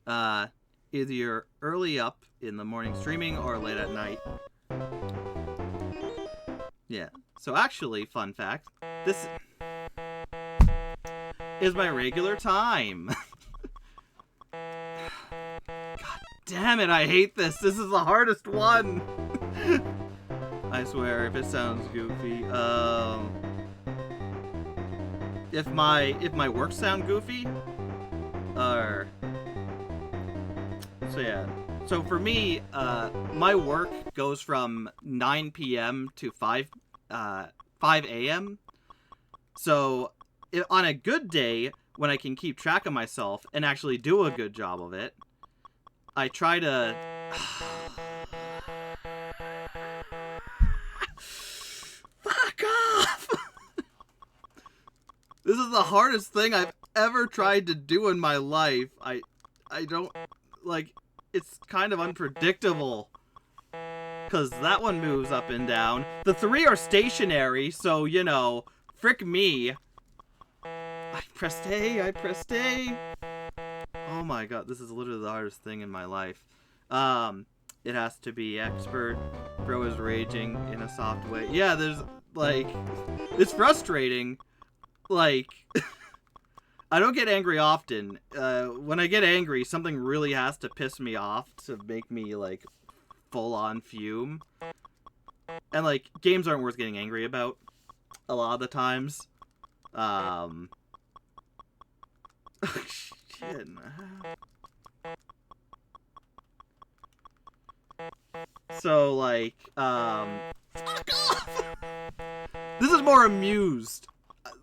Either you're early up in the morning streaming or late at night. Yeah. So actually, fun fact, this is my regular time. God damn it, I hate this. This is the hardest one. I swear, if it sounds goofy. If my works sound goofy, or so yeah. So for me, my work goes from 9 p.m. to 5 a.m. So on a good day, when I can keep track of myself and actually do a good job of it, I try to... Fuck off! This is the hardest thing I've ever tried to do in my life. I don't... Like, it's kind of unpredictable. Because that one moves up and down. The three are stationary, so, you know, frick me. I pressed A. Oh my god, this is literally the hardest thing in my life. It has to be expert. Bro is raging in a soft way. Yeah, there's, like, it's frustrating. Like, I don't get angry often. When I get angry, something really has to piss me off to make me, like, full-on fume. And, like, games aren't worth getting angry about a lot of the times. Shit. So, like, fuck off! This is more amused.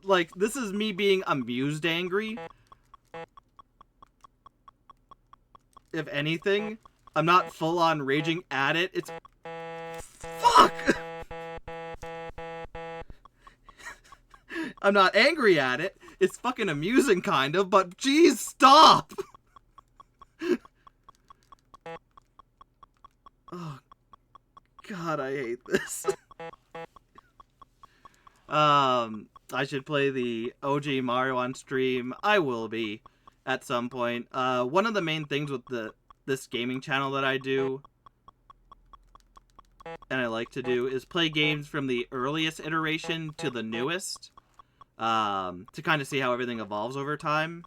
Like, this is me being amused angry. If anything, I'm not full-on raging at it. It's... Fuck! I'm not angry at it. It's fucking amusing, kind of, but geez, stop! Oh, God, I hate this. I should play the OG Mario on stream. I will be at some point. One of the main things with this gaming channel that I do, and I like to do, is play games from the earliest iteration to the newest, to kind of see how everything evolves over time.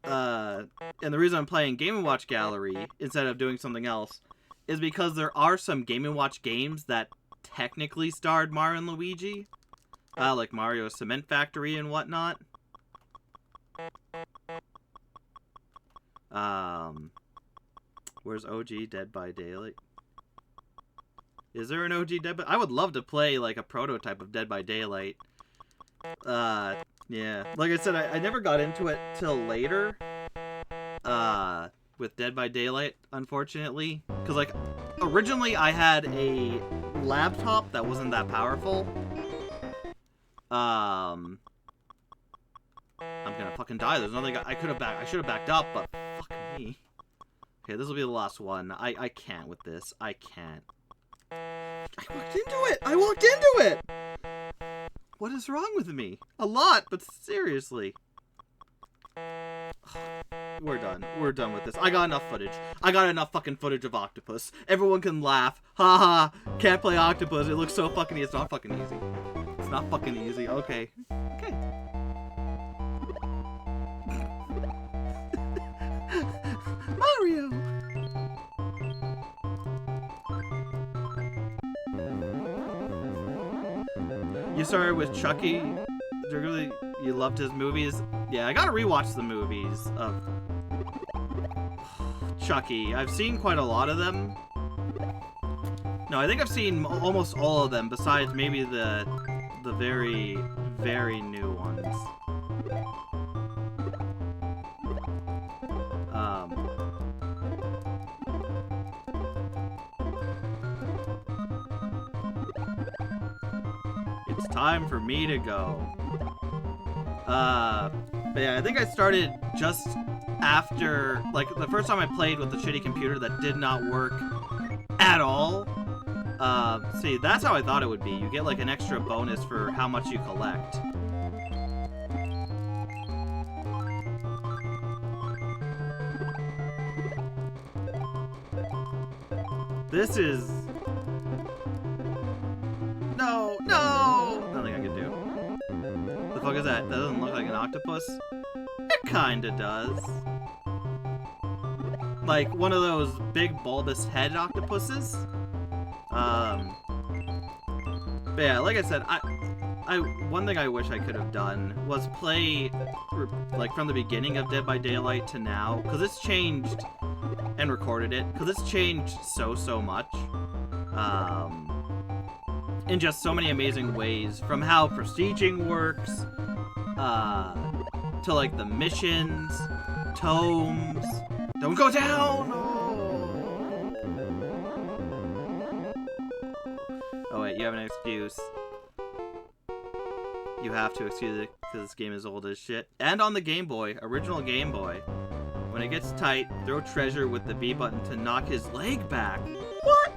And the reason I'm playing Game & Watch Gallery instead of doing something else is because there are some Game & Watch games that technically starred Mario and Luigi, like Mario's Cement Factory and whatnot. Where's OG Dead by Daylight? Is there an OG Dead by... I would love to play, like, a prototype of Dead by Daylight. Yeah. Like I said, I never got into it till later, with Dead by Daylight, unfortunately. Because, like, originally I had a laptop that wasn't that powerful. I'm gonna fucking die. There's nothing I should have backed up, but fuck me. Okay, this will be the last one. I can't with this. I can't. I walked into it! What is wrong with me? A lot, but seriously. We're done. We're done with this. I got enough footage. I got enough fucking footage of Octopus. Everyone can laugh. Haha. Can't play Octopus. It looks so fucking easy. It's not fucking easy. It's not fucking easy. Okay. Okay. Mario! You started with Chucky. You loved his movies. Yeah, I gotta rewatch the movies of Chucky. I've seen quite a lot of them. No, I think I've seen almost all of them, besides maybe the very, very new ones. It's time for me to go. But yeah, I think I started just after, like, the first time I played with the shitty computer that did not work at all. See, that's how I thought it would be. You get, like, an extra bonus for how much you collect. This is... No! Nothing I can do. The fuck is that? That doesn't look like an octopus? It kinda does. Like one of those big bulbous head octopuses. But yeah, like I said, one thing I wish I could have done was play like from the beginning of Dead by Daylight to now, because it's changed, and recorded it, because it's changed so much. In just so many amazing ways, from how prestiging works, to like the missions, tomes. Don't go down! Oh wait, you have an excuse. You have to excuse it, because this game is old as shit. And on the Game Boy, original Game Boy. When it gets tight, throw treasure with the B button to knock his leg back. What?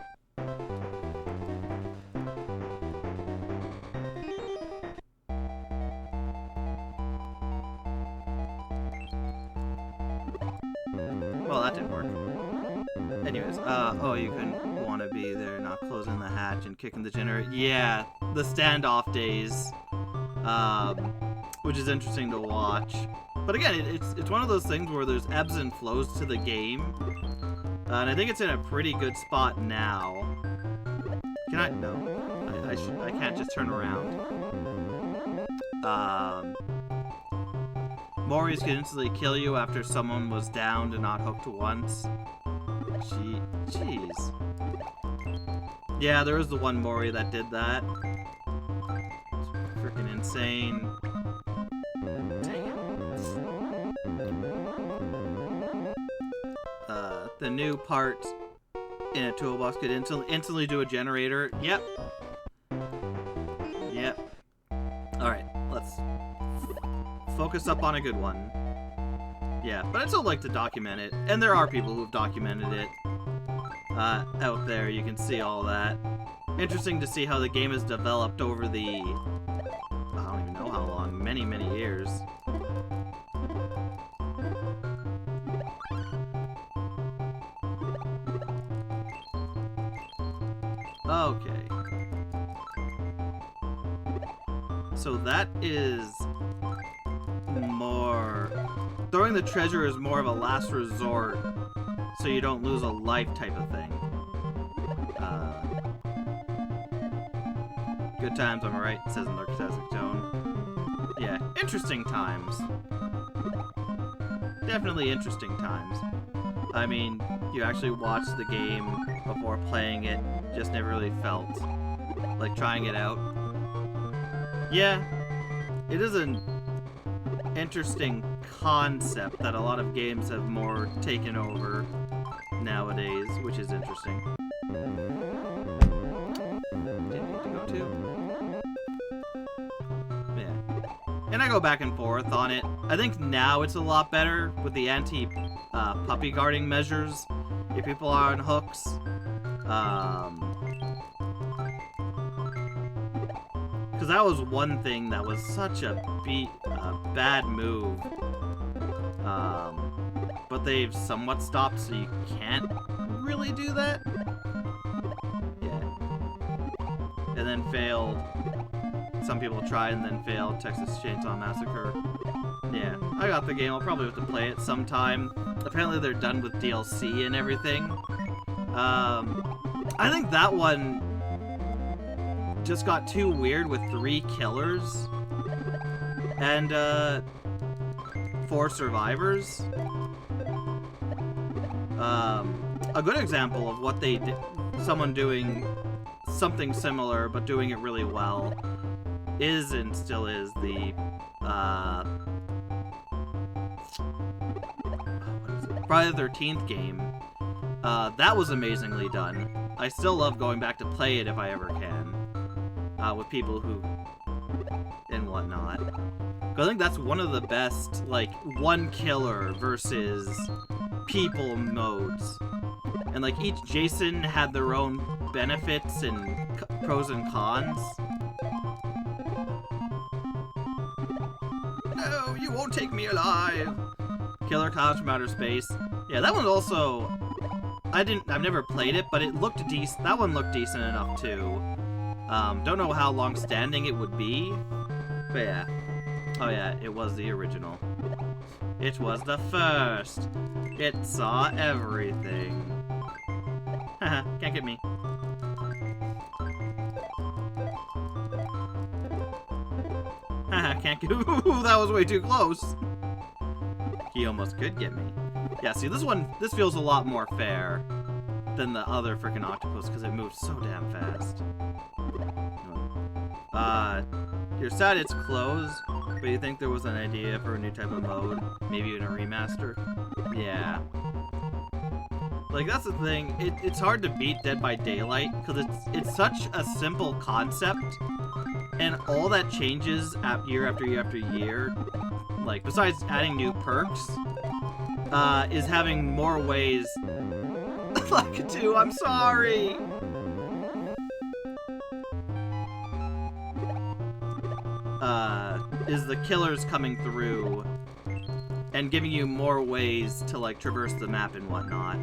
Well, that didn't work. Anyways, oh, you couldn't want to be there, not closing the hatch and kicking the generator. Yeah, the standoff days, which is interesting to watch. But again, it's one of those things where there's ebbs and flows to the game, and I think it's in a pretty good spot now. Can I? No, I can't just turn around. Moris can instantly kill you after someone was downed and not hooked once. Jeez. Yeah, there was the one Mori that did that. It's freaking insane. Dang it. The new part in a toolbox could instantly do a generator. Yep. Alright, let's focus up on a good one. Yeah, but I'd still like to document it. And there are people who've documented it out there. You can see all that. Interesting to see how the game has developed over the... I don't even know how long. Many years. Okay. So that is more... Throwing the treasure is more of a last resort, so you don't lose a life type of thing. Good times, am I right? It says in sarcastic tone. Yeah, interesting times. Definitely interesting times. I mean, you actually watched the game before playing it, just never really felt like trying it out. Yeah, it is an interesting concept that a lot of games have more taken over nowadays, which is interesting. Didn't need to go to. Yeah. And I go back and forth on it. I think now it's a lot better with the anti-puppy guarding measures if people are on hooks. Because that was one thing that was such a bad move. But they've somewhat stopped, so you can't really do that. Yeah. And then failed. Some people tried and then failed. Texas Chainsaw Massacre. Yeah, I got the game. I'll probably have to play it sometime. Apparently they're done with DLC and everything. I think that one just got too weird with 3 killers and 4 survivors. A good example of what they did, someone doing something similar but doing it really well, is and still is the Friday the 13th game. That was amazingly done. I still love going back to play it if I ever can, with people who and whatnot. I think that's one of the best, like, one killer versus people modes. And, like, each Jason had their own benefits and pros and cons. No, you won't take me alive! Killer Clouds from Outer Space. Yeah, that one also... I've never played it, but it looked decent. That one looked decent enough, too. Don't know how long-standing it would be. But yeah. Oh yeah, it was the original. It was the first. It saw everything. Haha, can't get me. Haha, can't get... Ooh, that was way too close. He almost could get me. Yeah, see, this feels a lot more fair than the other freaking octopus because it moves so damn fast. You're sad it's closed, but you think there was an idea for a new type of mode? Maybe even a remaster? Yeah. Like, that's the thing. It's hard to beat Dead by Daylight because it's such a simple concept, and all that changes year after year after year, like, besides adding new perks, is having more ways... Like, dude, I'm sorry! Is the killers coming through and giving you more ways to, like, traverse the map and whatnot.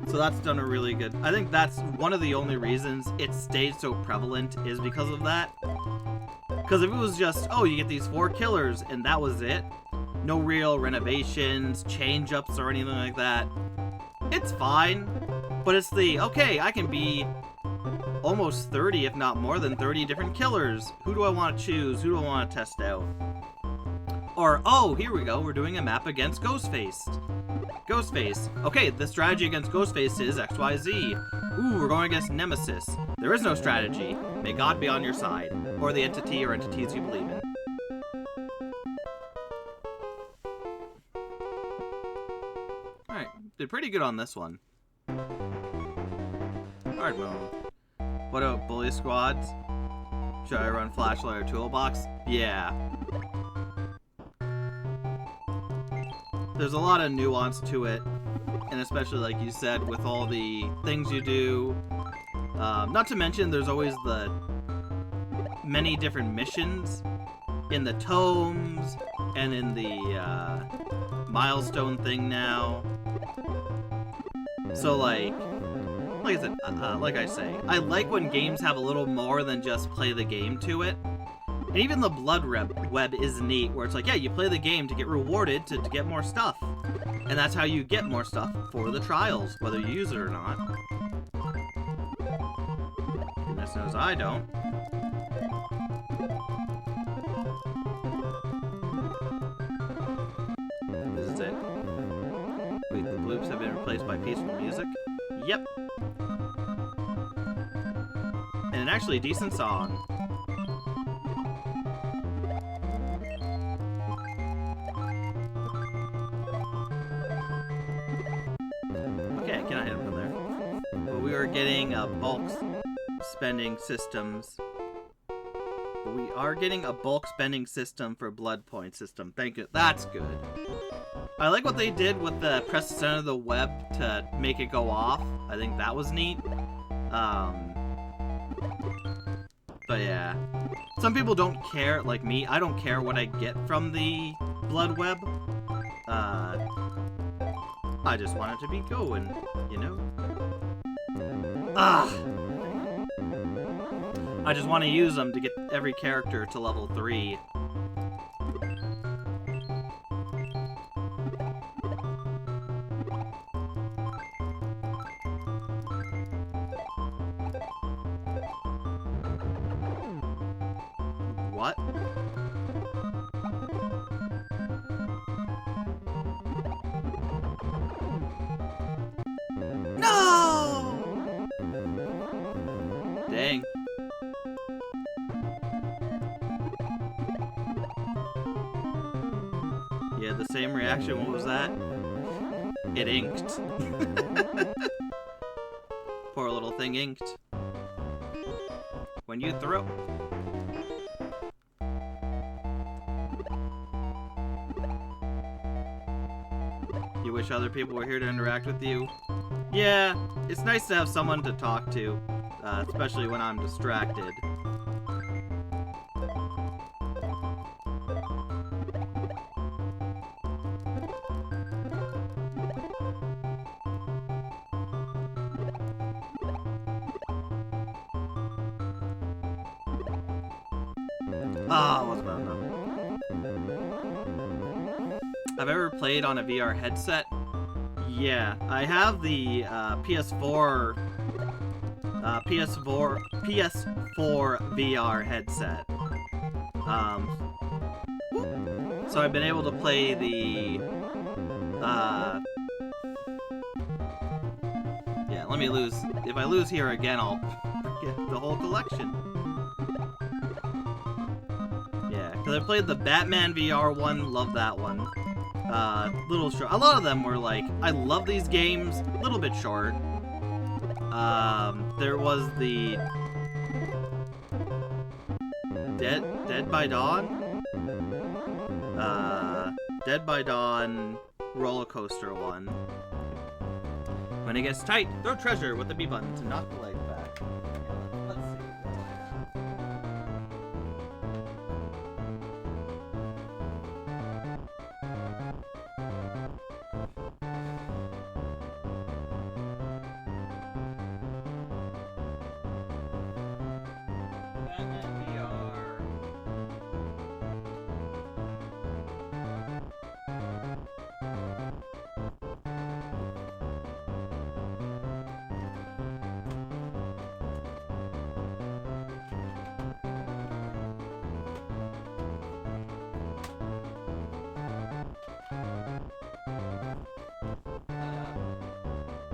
So that's done a really good... I think that's one of the only reasons it stayed so prevalent is because of that. Because if it was just, oh, you get these 4 killers and that was it, no real renovations, change-ups, or anything like that, it's fine. But it's the, okay, I can be almost 30, if not more than 30 different killers. Who do I want to choose? Who do I want to test out? Or, oh, here we go, we're doing a map against Ghostface. Ghostface. Okay, the strategy against Ghostface is XYZ. Ooh, we're going against Nemesis. There is no strategy. May God be on your side. Or the entity or entities you believe in. Alright, did pretty good on this one. Hard mode. What about bully squads? Should I run flashlight or toolbox? Yeah. There's a lot of nuance to it, and especially like you said, with all the things you do. Not to mention, there's always the many different missions in the tomes and in the milestone thing now. So like I said, like I say, I like when games have a little more than just play the game to it. And even the blood web is neat, where it's like, yeah, you play the game to get rewarded to get more stuff. And that's how you get more stuff for the trials, whether you use it or not. Goodness knows I don't. This is it. Wait, the bloops have been replaced by peaceful music? Yep. And an actually decent song. Okay, I cannot hit him from there. But we are getting bulk spending systems. But we are getting a bulk spending system for blood point system. Thank you. That's good. I like what they did with the press the center of the web to make it go off. I think that was neat. But yeah. Some people don't care, like me. I don't care what I get from the blood web. I just want it to be going, you know? I just want to use them to get every character to level 3. same reaction. What was that? It inked. Poor little thing inked. When you throw... You wish other people were here to interact with you? Yeah, it's nice to have someone to talk to, especially when I'm distracted. Ah, what's about that? I've ever played on a VR headset? Yeah, I have the PS4 VR headset. So I've been able to play the yeah, let me lose. If I lose here again, I'll get the whole collection. Yeah, because I played the Batman VR one, love that one. Little short. A lot of them were like, I love these games, a little bit short. There was the Dead by Dawn? Dead by Dawn roller coaster one. When it gets tight, throw treasure with the B button to knock the leg back. Let's see.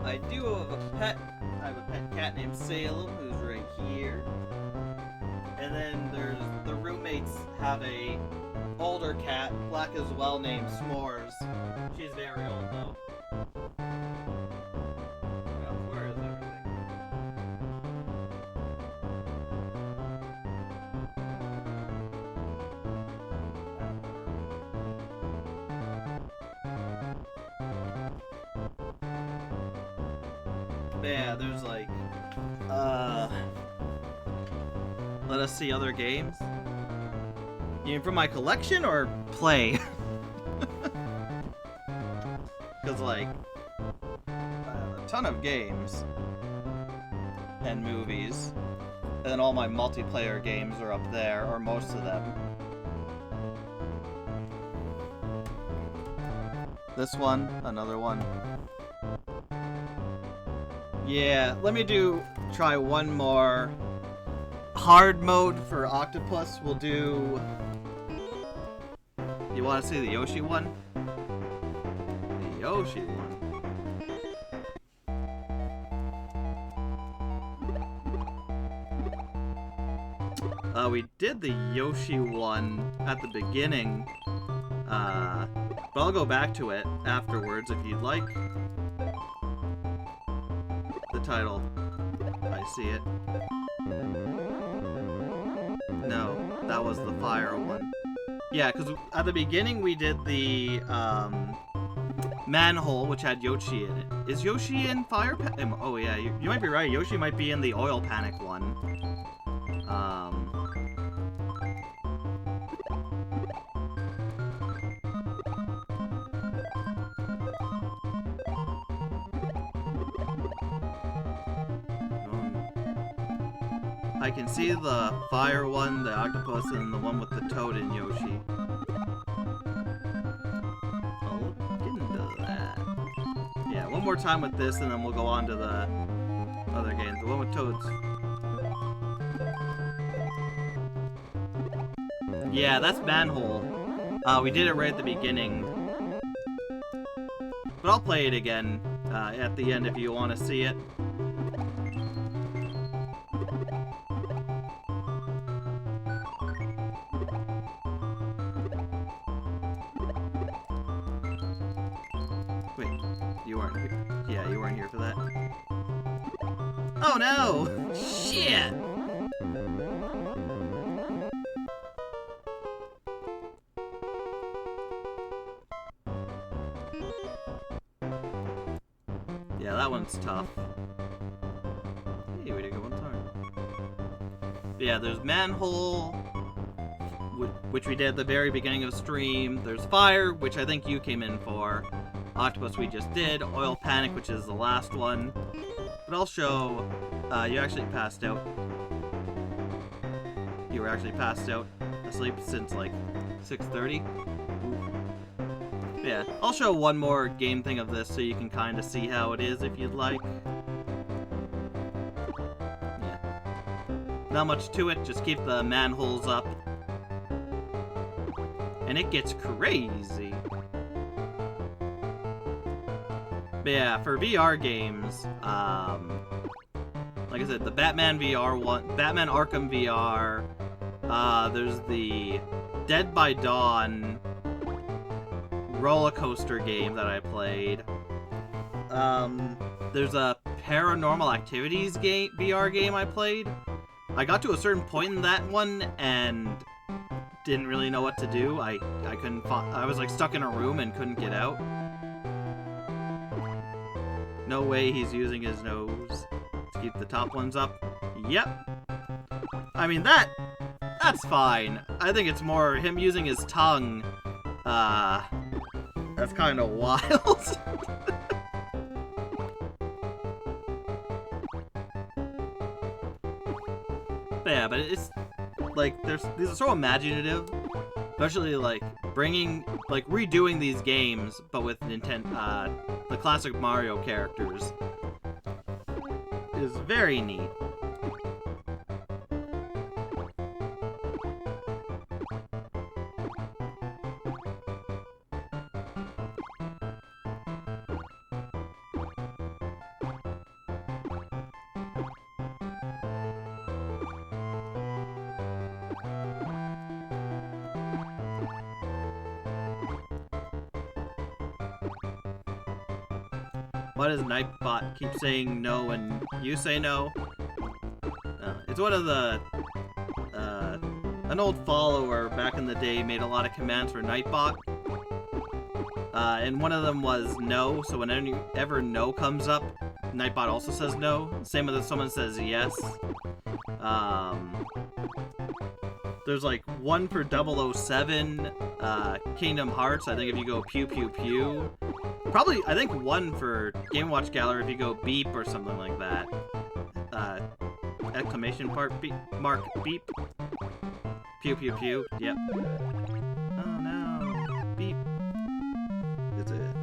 I do have a pet. I have a pet cat named Salem, who's right here. And then there's the roommates have a older cat, black as well, named S'mores. She's very old though. Well, where is everything? Yeah, there's like, let us see other games. You mean from my collection or play? Because like, I have a ton of games and movies, and then all my multiplayer games are up there, or most of them. This one, another one. Yeah, let me try one more. Hard mode for Octopus, we'll do... You want to see the Yoshi one? The Yoshi one. We did the Yoshi one at the beginning, but I'll go back to it afterwards if you'd like. The title. I see it. No, that was the fire one. Yeah, because at the beginning we did the manhole, which had Yoshi in it. Is Yoshi in Fire Panic? Oh yeah, you might be right. Yoshi might be in the Oil Panic one. I can see the fire one, the octopus, and the one with the toad and Yoshi. I'll look into that. Yeah, one more time with this, and then we'll go on to the other game. The one with toads. Yeah, that's Manhole. We did it right at the beginning. But I'll play it again at the end if you want to see it. Yeah, you weren't here for that. Oh no! Shit! Yeah, that one's tough. Hey, we did go one time. Yeah, there's Manhole, which we did at the very beginning of stream. There's Fire, which I think you came in for. Octopus we just did. Oil Panic, which is the last one. But I'll show... you actually passed out. You were actually passed out asleep since like 6:30. Yeah, I'll show one more game thing of this so you can kind of see how it is if you'd like. Yeah. Not much to it, just keep the manholes up. And it gets crazy. But yeah, for VR games, like I said, the Batman VR one, Batman Arkham VR, there's the Dead by Dawn roller coaster game that I played. There's a Paranormal Activities game, VR game I played. I got to a certain point in that one and didn't really know what to do. I couldn't. I was like stuck in a room and couldn't get out. No way he's using his nose to keep the top ones up. Yep. I mean that's fine. I think it's more him using his tongue. That's kind of wild. But yeah, but it's like these are so imaginative, especially like redoing these games, but with the classic Mario characters is very neat. Why does Nightbot keep saying no when you say no? It's one of the... an old follower back in the day made a lot of commands for Nightbot. And one of them was no, so whenever no comes up, Nightbot also says no. Same with if someone says yes. There's like one for 007, Kingdom Hearts. I think if you go pew pew pew. Probably, I think one for Game Watch Gallery if you go beep or something like that. Exclamation mark beep. Pew pew pew. Yep. Oh no. Beep. That's it.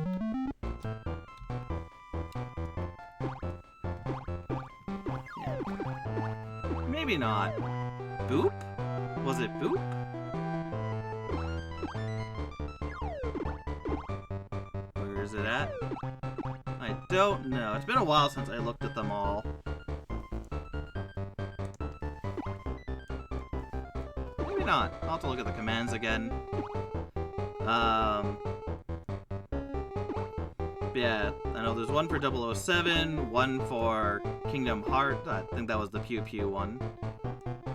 Yeah. Maybe not. Boop? Was it boop? Where is it at? I don't know. It's been a while since I looked at them all. Maybe not. I'll have to look at the commands again. Yeah, I know there's one for 007, one for Kingdom Hearts. I think that was the Pew Pew one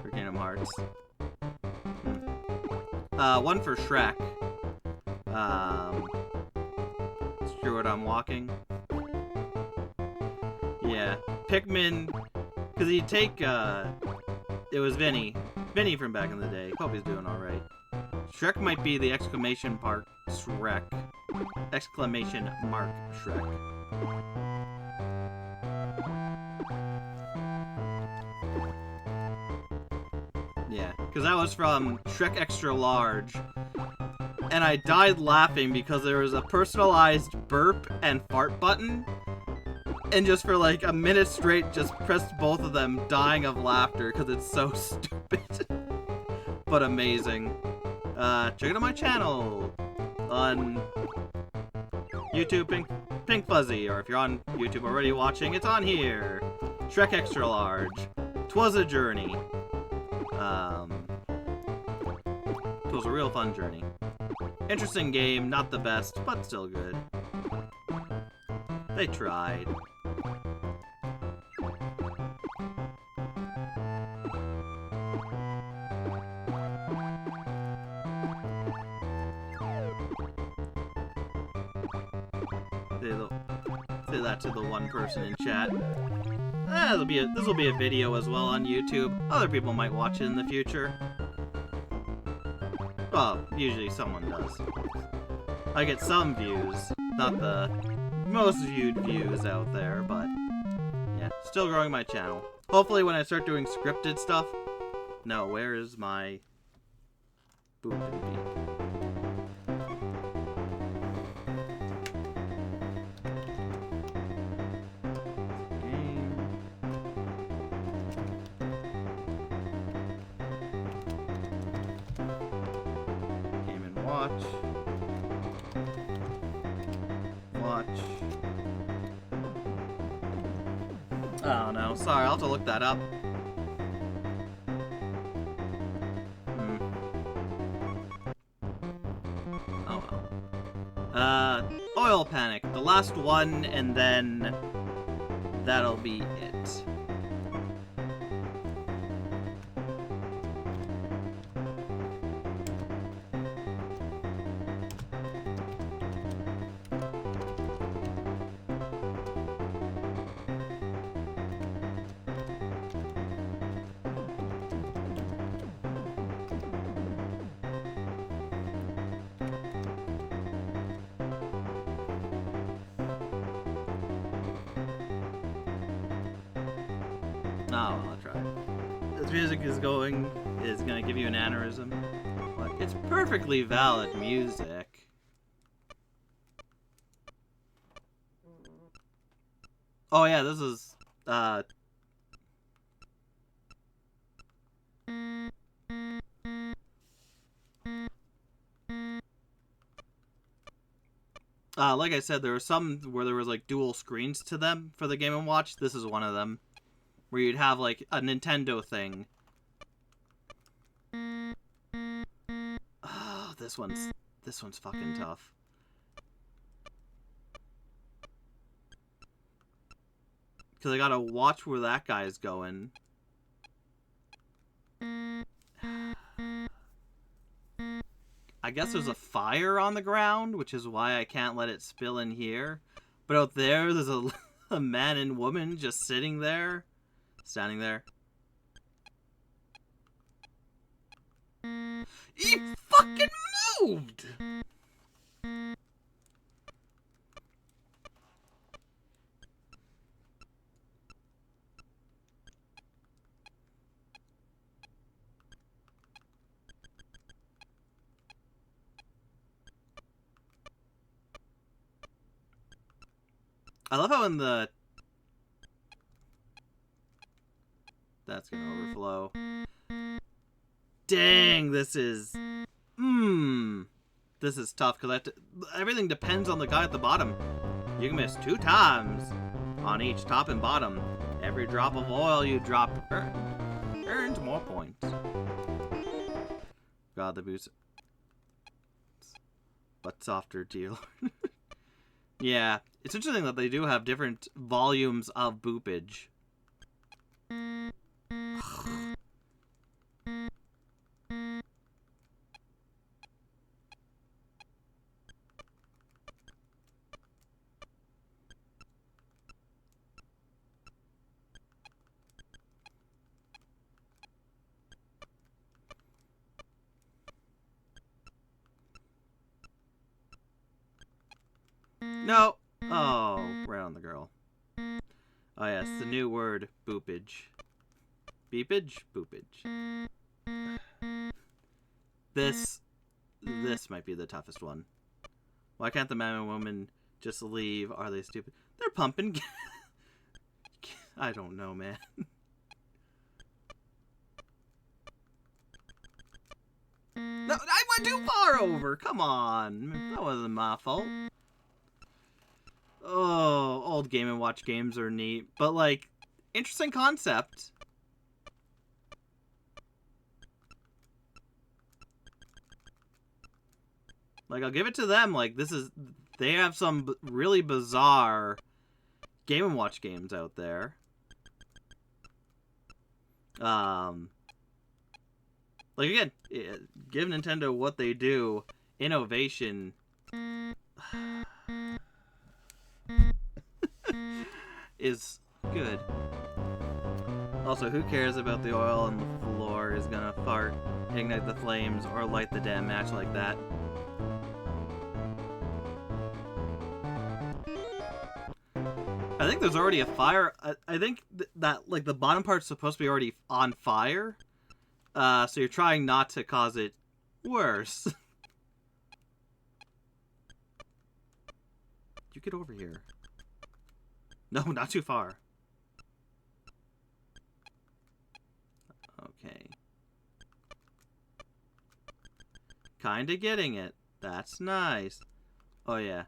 for Kingdom Hearts. One for Shrek. Screw it, I'm walking. Yeah, Pikmin, because he'd take, it was Vinny from back in the day. Hope he's doing alright. Shrek might be the exclamation mark Shrek. Exclamation mark Shrek. Yeah, because that was from Shrek Extra Large. And I died laughing because there was a personalized burp and fart button. And just for like a minute straight, just pressed both of them, dying of laughter because it's so stupid. But amazing. Check it out my channel on YouTube, Pink Fuzzy, or if you're on YouTube already watching, it's on here. Shrek Extra Large. 'Twas a journey. It was a real fun journey. Interesting game, not the best, but still good. They tried. Say that to the one person in chat. This will be a video as well on YouTube. Other people might watch it in the future. Well, usually someone does. I get some views, not the most viewed views out there, but yeah, still growing my channel. Hopefully when I start doing scripted stuff... No, where is my boop and beep? Game and watch. Oh no, sorry, I'll have to look that up. Oh well. Oil Panic, the last one, and then that'll be it. Oh, I'll try. This music is gonna give you an aneurysm. But it's perfectly valid music. Oh yeah, this is, like I said, there were some where there was like dual screens to them for the Game & Watch. This is one of them. Where you'd have, like, a Nintendo thing. Oh, this one's fucking tough. Because I gotta watch where that guy's going. I guess there's a fire on the ground, which is why I can't let it spill in here. But out there's a man and woman just sitting there. Standing there. He fucking moved! I love how in the... That's gonna overflow. Dang, this is... This is tough, because everything depends on the guy at the bottom. You can miss 2 times on each top and bottom. Every drop of oil you drop earned more points. God, the boost. But softer deal. Yeah, it's interesting that they do have different volumes of boopage. No! Oh, right on the girl. Oh yes, the new word, boopage. Beepage? Boopage. This might be the toughest one. Why can't the man and woman just leave? Are they stupid? They're pumping gas. I don't know, man. No, I went too far over! Come on! That wasn't my fault. Oh, old Game & Watch games are neat. But, like, interesting concept. Like, I'll give it to them. Like, they have some really bizarre Game & Watch games out there. Like, again, give Nintendo what they do. Innovation is good. Also, who cares about the oil on the floor is gonna fart, ignite the flames, or light the damn match like that. I think there's already a fire. I think that, like, the bottom part's supposed to be already on fire. So you're trying not to cause it worse. You get over here. No, not too far. Okay. Kinda getting it. That's nice. Oh, yeah.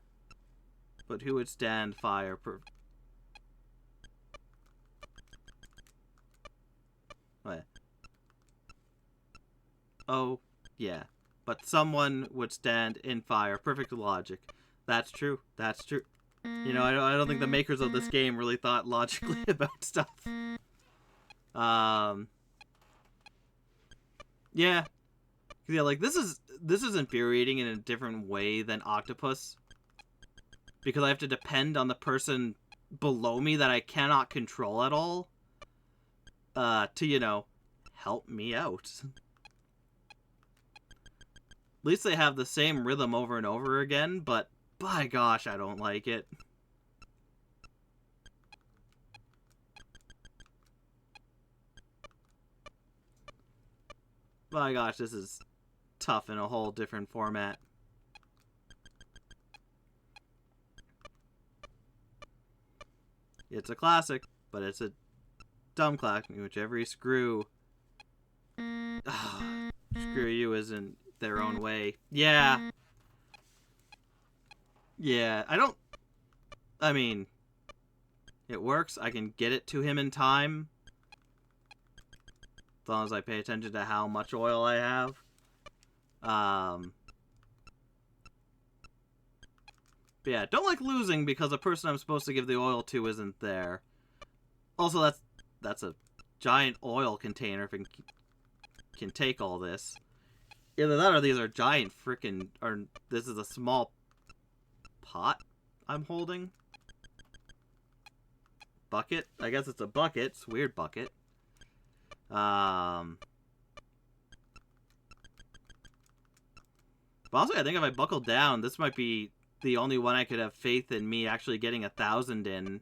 But who would stand fire What? Oh, yeah. But someone would stand in fire. Perfect logic. That's true. That's true. You know, I don't think the makers of this game really thought logically about stuff. Yeah. Yeah, like, this is infuriating in a different way than Octopus. Because I have to depend on the person below me that I cannot control at all. To, you know, help me out. At least they have the same rhythm over and over again, but by gosh, I don't like it. My gosh, this is tough in a whole different format. It's a classic, but it's a dumb classic in which every screw... screw you isn't their own way. Yeah. Yeah, I mean, it works. I can get it to him in time. As long as I pay attention to how much oil I have. But yeah, don't like losing because the person I'm supposed to give the oil to isn't there. Also, that's a giant oil container if it can take all this. Either that or these are giant freaking... Or this is a small pot I'm holding. Bucket? I guess it's a bucket. It's a weird bucket. But also, I think if I buckle down, this might be the only one I could have faith in me actually getting 1,000 in.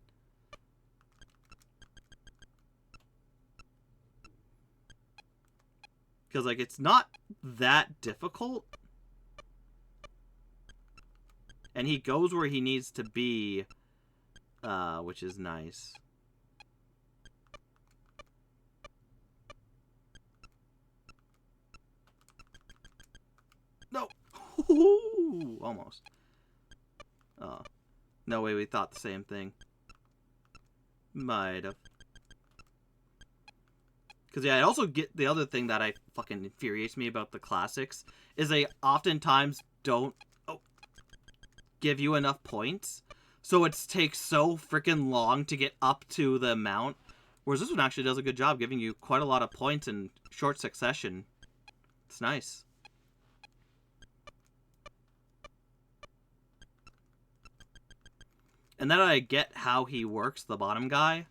Because, like, it's not that difficult. And he goes where he needs to be, which is nice. No! Almost. Oh. No way we thought the same thing. Might have. Because, yeah, I also get the other thing that fucking infuriates me about the classics is they oftentimes don't give you enough points. So it takes so freaking long to get up to the amount. Whereas this one actually does a good job giving you quite a lot of points in short succession. It's nice. And then I get how he works, the bottom guy.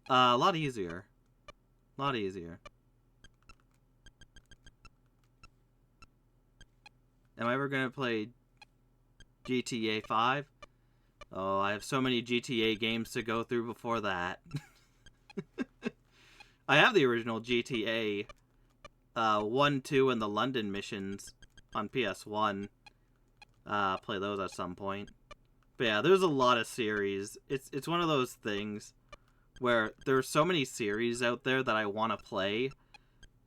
A lot easier. A lot easier. Am I ever going to play GTA 5? Oh, I have so many GTA games to go through before that. I have the original GTA 1, 2, and the London missions on PS1. Play those at some point. But yeah, there's a lot of series. It's one of those things where there's so many series out there that I want to play,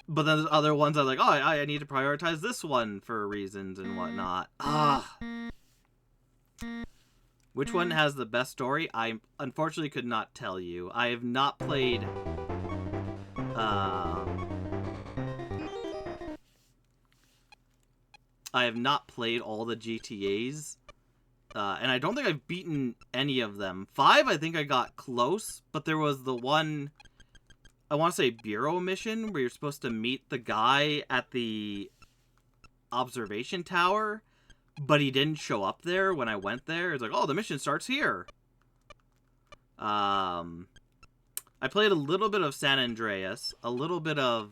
but then there's other ones that are like, oh, I need to prioritize this one for reasons and whatnot. Which one has the best story? I unfortunately could not tell you. I have not played... I have not played all the GTAs. And I don't think I've beaten any of them. 5, I think I got close, but there was the one, I want to say Bureau mission, where you're supposed to meet the guy at the observation tower, but he didn't show up there when I went there. It's like, oh, the mission starts here. I played a little bit of San Andreas, a little bit of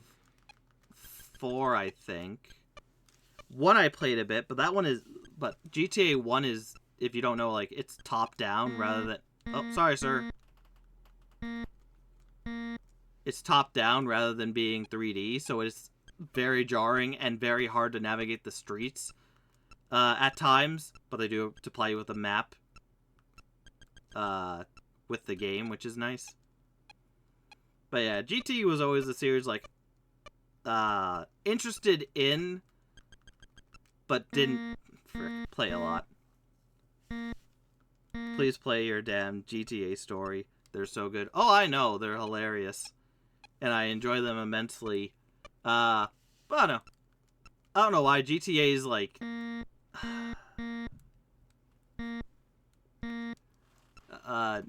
4, I think. 1 I played a bit, but GTA 1 is, if you don't know, like, it's top-down rather than... Oh, sorry, sir. It's top-down rather than being 3D, so it's very jarring and very hard to navigate the streets at times, but they do have to play with a map with the game, which is nice. But yeah, GT was always a series, like, interested in, but didn't play a lot. Please play your damn GTA story. They're so good. Oh, I know. They're hilarious. And I enjoy them immensely. But I don't know. I don't know why GTA is like...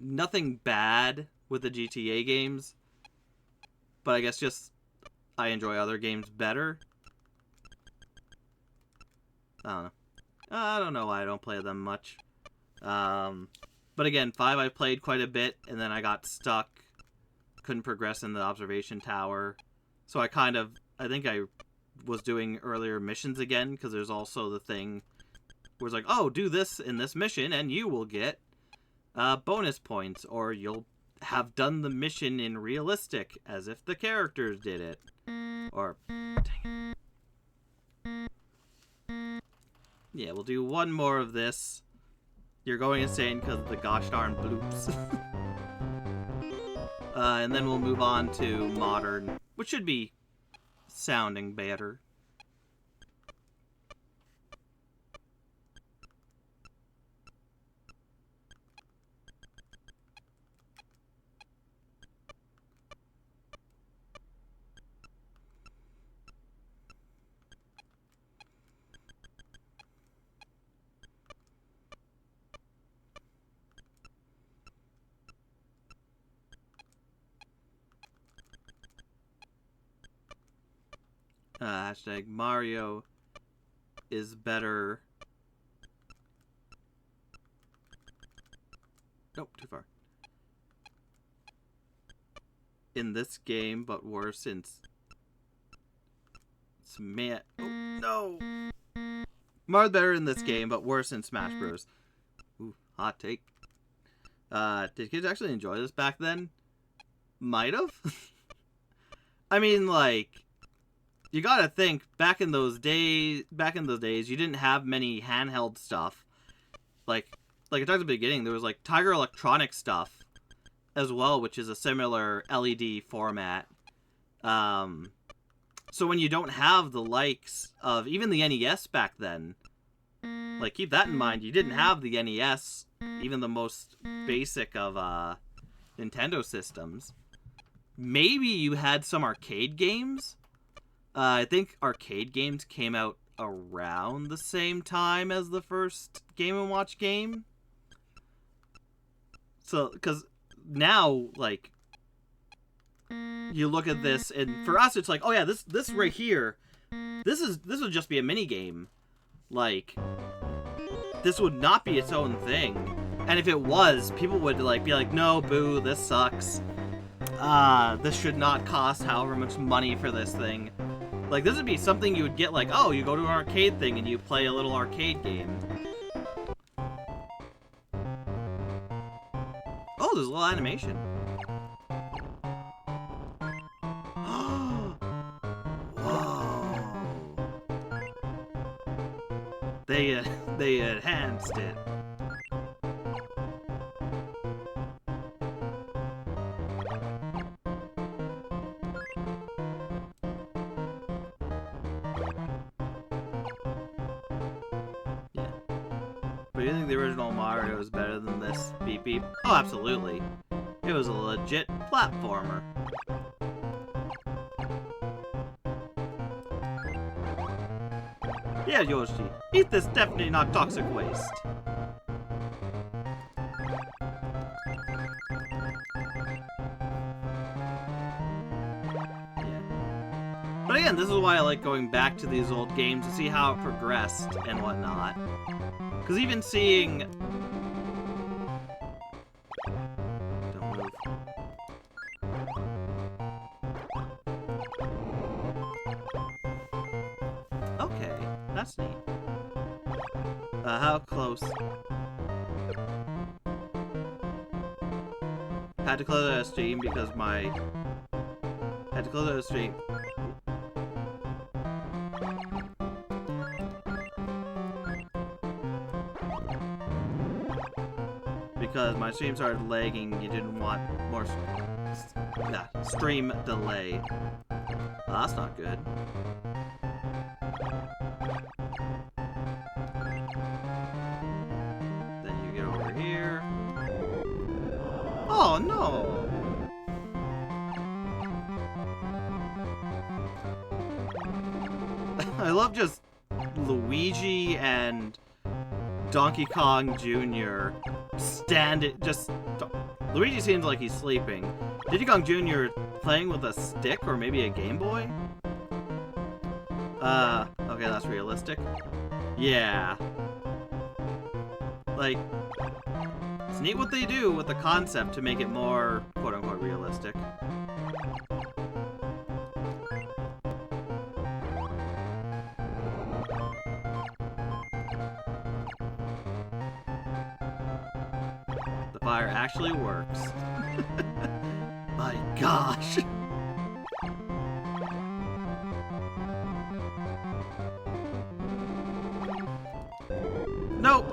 nothing bad with the GTA games. But I guess just I enjoy other games better. I don't know. I don't know why I don't play them much. But again, 5 I played quite a bit, and then I got stuck. Couldn't progress in the observation tower. So I think I was doing earlier missions again, because there's also the thing where it's like, oh, do this in this mission, and you will get bonus points, or you'll have done the mission in realistic, as if the characters did it. Or, dang it. Yeah, we'll do one more of this. You're going insane because of the gosh darn bloops. And then we'll move on to modern, which should be sounding better. Hashtag Mario is better. Nope, too far. In this game, but worse since Oh, no! Mario's better in this game, but worse in Smash Bros. Ooh, hot take. Did kids actually enjoy this back then? Might have. I mean, like, you gotta think, back in those days, you didn't have many handheld stuff. Like I talked at the beginning, there was, like, Tiger Electronic stuff as well, which is a similar LED format. So when you don't have the likes of even the NES back then, like, keep that in mind, you didn't have the NES, even the most basic of Nintendo systems. Maybe you had some arcade games. I think arcade games came out around the same time as the first Game & Watch game. So, because now, like, you look at this, and for us, it's like, oh yeah, this right here, this would just be a mini game. Like, this would not be its own thing. And if it was, people would like be like, no, boo, this sucks. This should not cost however much money for this thing. Like, this would be something you would get, like, oh, you go to an arcade thing and you play a little arcade game. Oh, there's a little animation. Whoa. They enhanced it. But you think the original Mario is better than this? Beep beep. Oh, absolutely. It was a legit platformer. Yeah, Yoshi. Eat this definitely not toxic waste. But again, this is why I like going back to these old games to see how it progressed and whatnot. Because even seeing... Don't move. Okay, that's neat. How close? Had to close out of stream because my... Had to close out of stream. Because my stream started lagging, you didn't want more stream delay. Well, that's not good. Then you get over here. Oh no! I love just Luigi and Donkey Kong Jr. Luigi seems like he's sleeping. Diddy Kong Jr. playing with a stick or maybe a Game Boy? Okay, that's realistic. Yeah. Like, it's neat what they do with the concept to make it more quote-unquote realistic. The fire actually works. My gosh! Nope!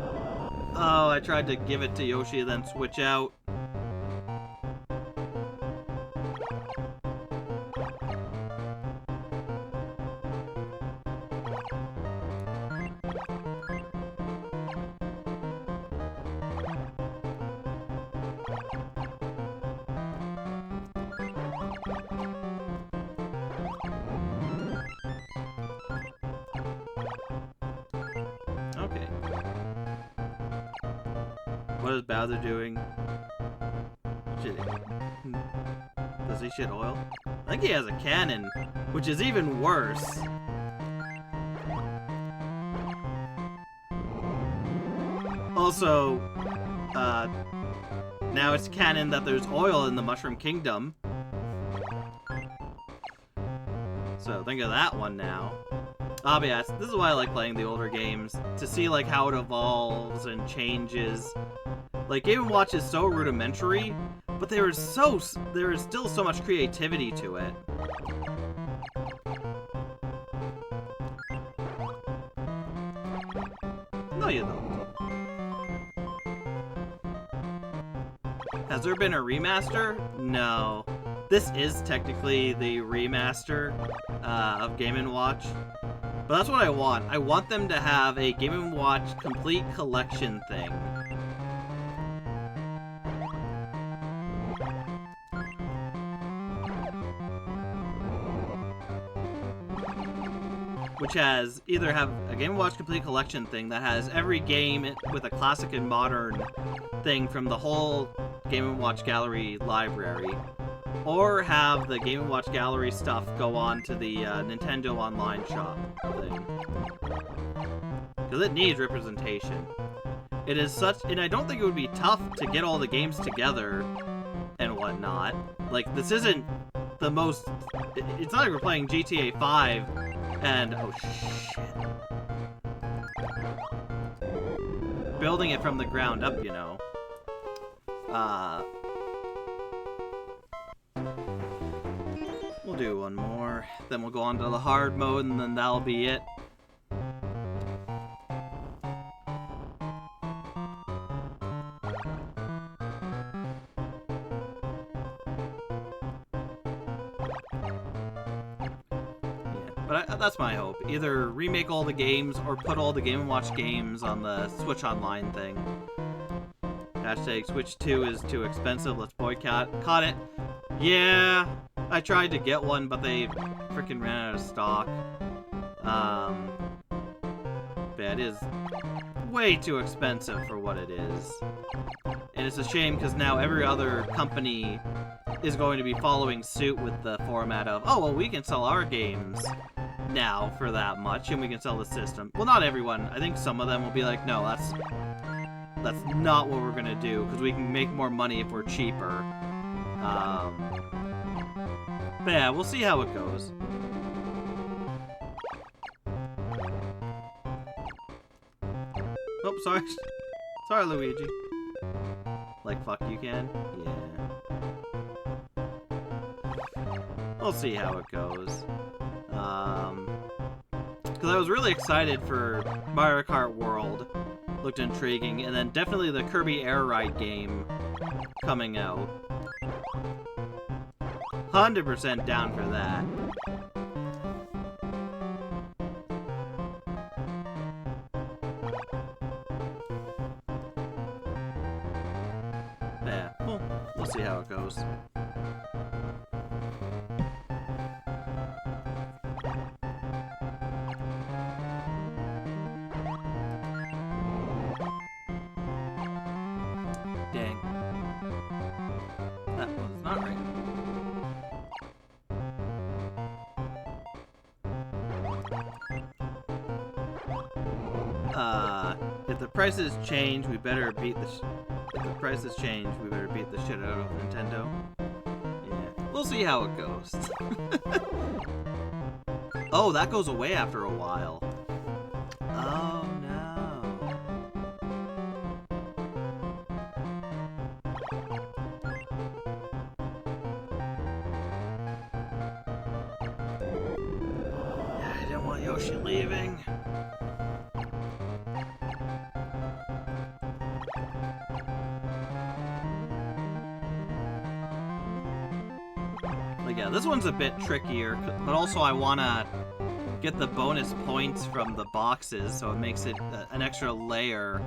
Oh, I tried to give it to Yoshi and then switch out. Okay. What is Bowser doing? Shit. Does he shit oil? I think he has a cannon, which is even worse. Also, now it's canon that there's oil in the Mushroom Kingdom. So think of that one now. But yeah, this is why I like playing the older games, to see like how it evolves and changes. Like, Game & Watch is so rudimentary, but there is still so much creativity to it. No, you don't. Has there been a remaster? No. This is technically the remaster of Game & Watch. But that's what I want. I want them to have a Game & Watch complete collection thing. Which has either have a Game & Watch complete collection thing that has every game with a classic and modern thing from the whole Game & Watch Gallery library, or have the Game & Watch Gallery stuff go on to the Nintendo Online shop thing. Because it needs representation. It is such, and I don't think it would be tough to get all the games together and whatnot. Like, this isn't the most, it's not like we're playing GTA 5 and, oh shit. Building it from the ground up, you know. We'll do one more, then we'll go on to the hard mode, and then that'll be it. But that's my hope. Either remake all the games or put all the Game & Watch games on the Switch Online thing. Hashtag Switch 2 is too expensive. Let's boycott. Caught it. Yeah, I tried to get one, but they freaking ran out of stock. But it is way too expensive for what it is. And it's a shame because now every other company is going to be following suit with the format of, oh, well, we can sell our games now for that much, and we can sell the system. Well, not everyone. I think some of them will be like, no, that's not what we're going to do, because we can make more money if we're cheaper. But yeah, we'll see how it goes. Oh, sorry. Sorry, Luigi. Like, fuck you can? Yeah. We'll see how it goes. Because I was really excited for Mario Kart World. Looked intriguing. And then definitely the Kirby Air Ride game coming out. 100% down for that. Yeah, well, we'll see how it goes. Dang. That was not right. If the prices change, we better beat the if the prices change, we better beat the shit out of Nintendo. Yeah. We'll see how it goes. Oh, that goes away after a while. Oh no. I didn't want Yoshi leaving. But yeah, this one's a bit trickier, but also I want to get the bonus points from the boxes, so it makes it an extra layer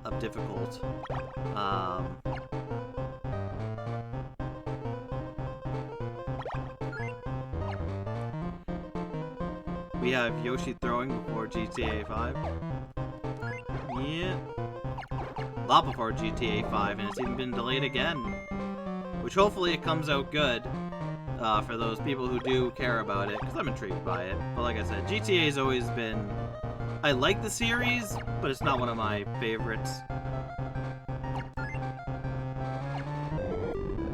of difficult. We have Yoshi throwing before GTA 5. Yeah. A lot before GTA 5, and it's even been delayed again. Which hopefully it comes out good for those people who do care about it, because I'm intrigued by it. But like I said, GTA's always been... I like the series, but it's not one of my favorites.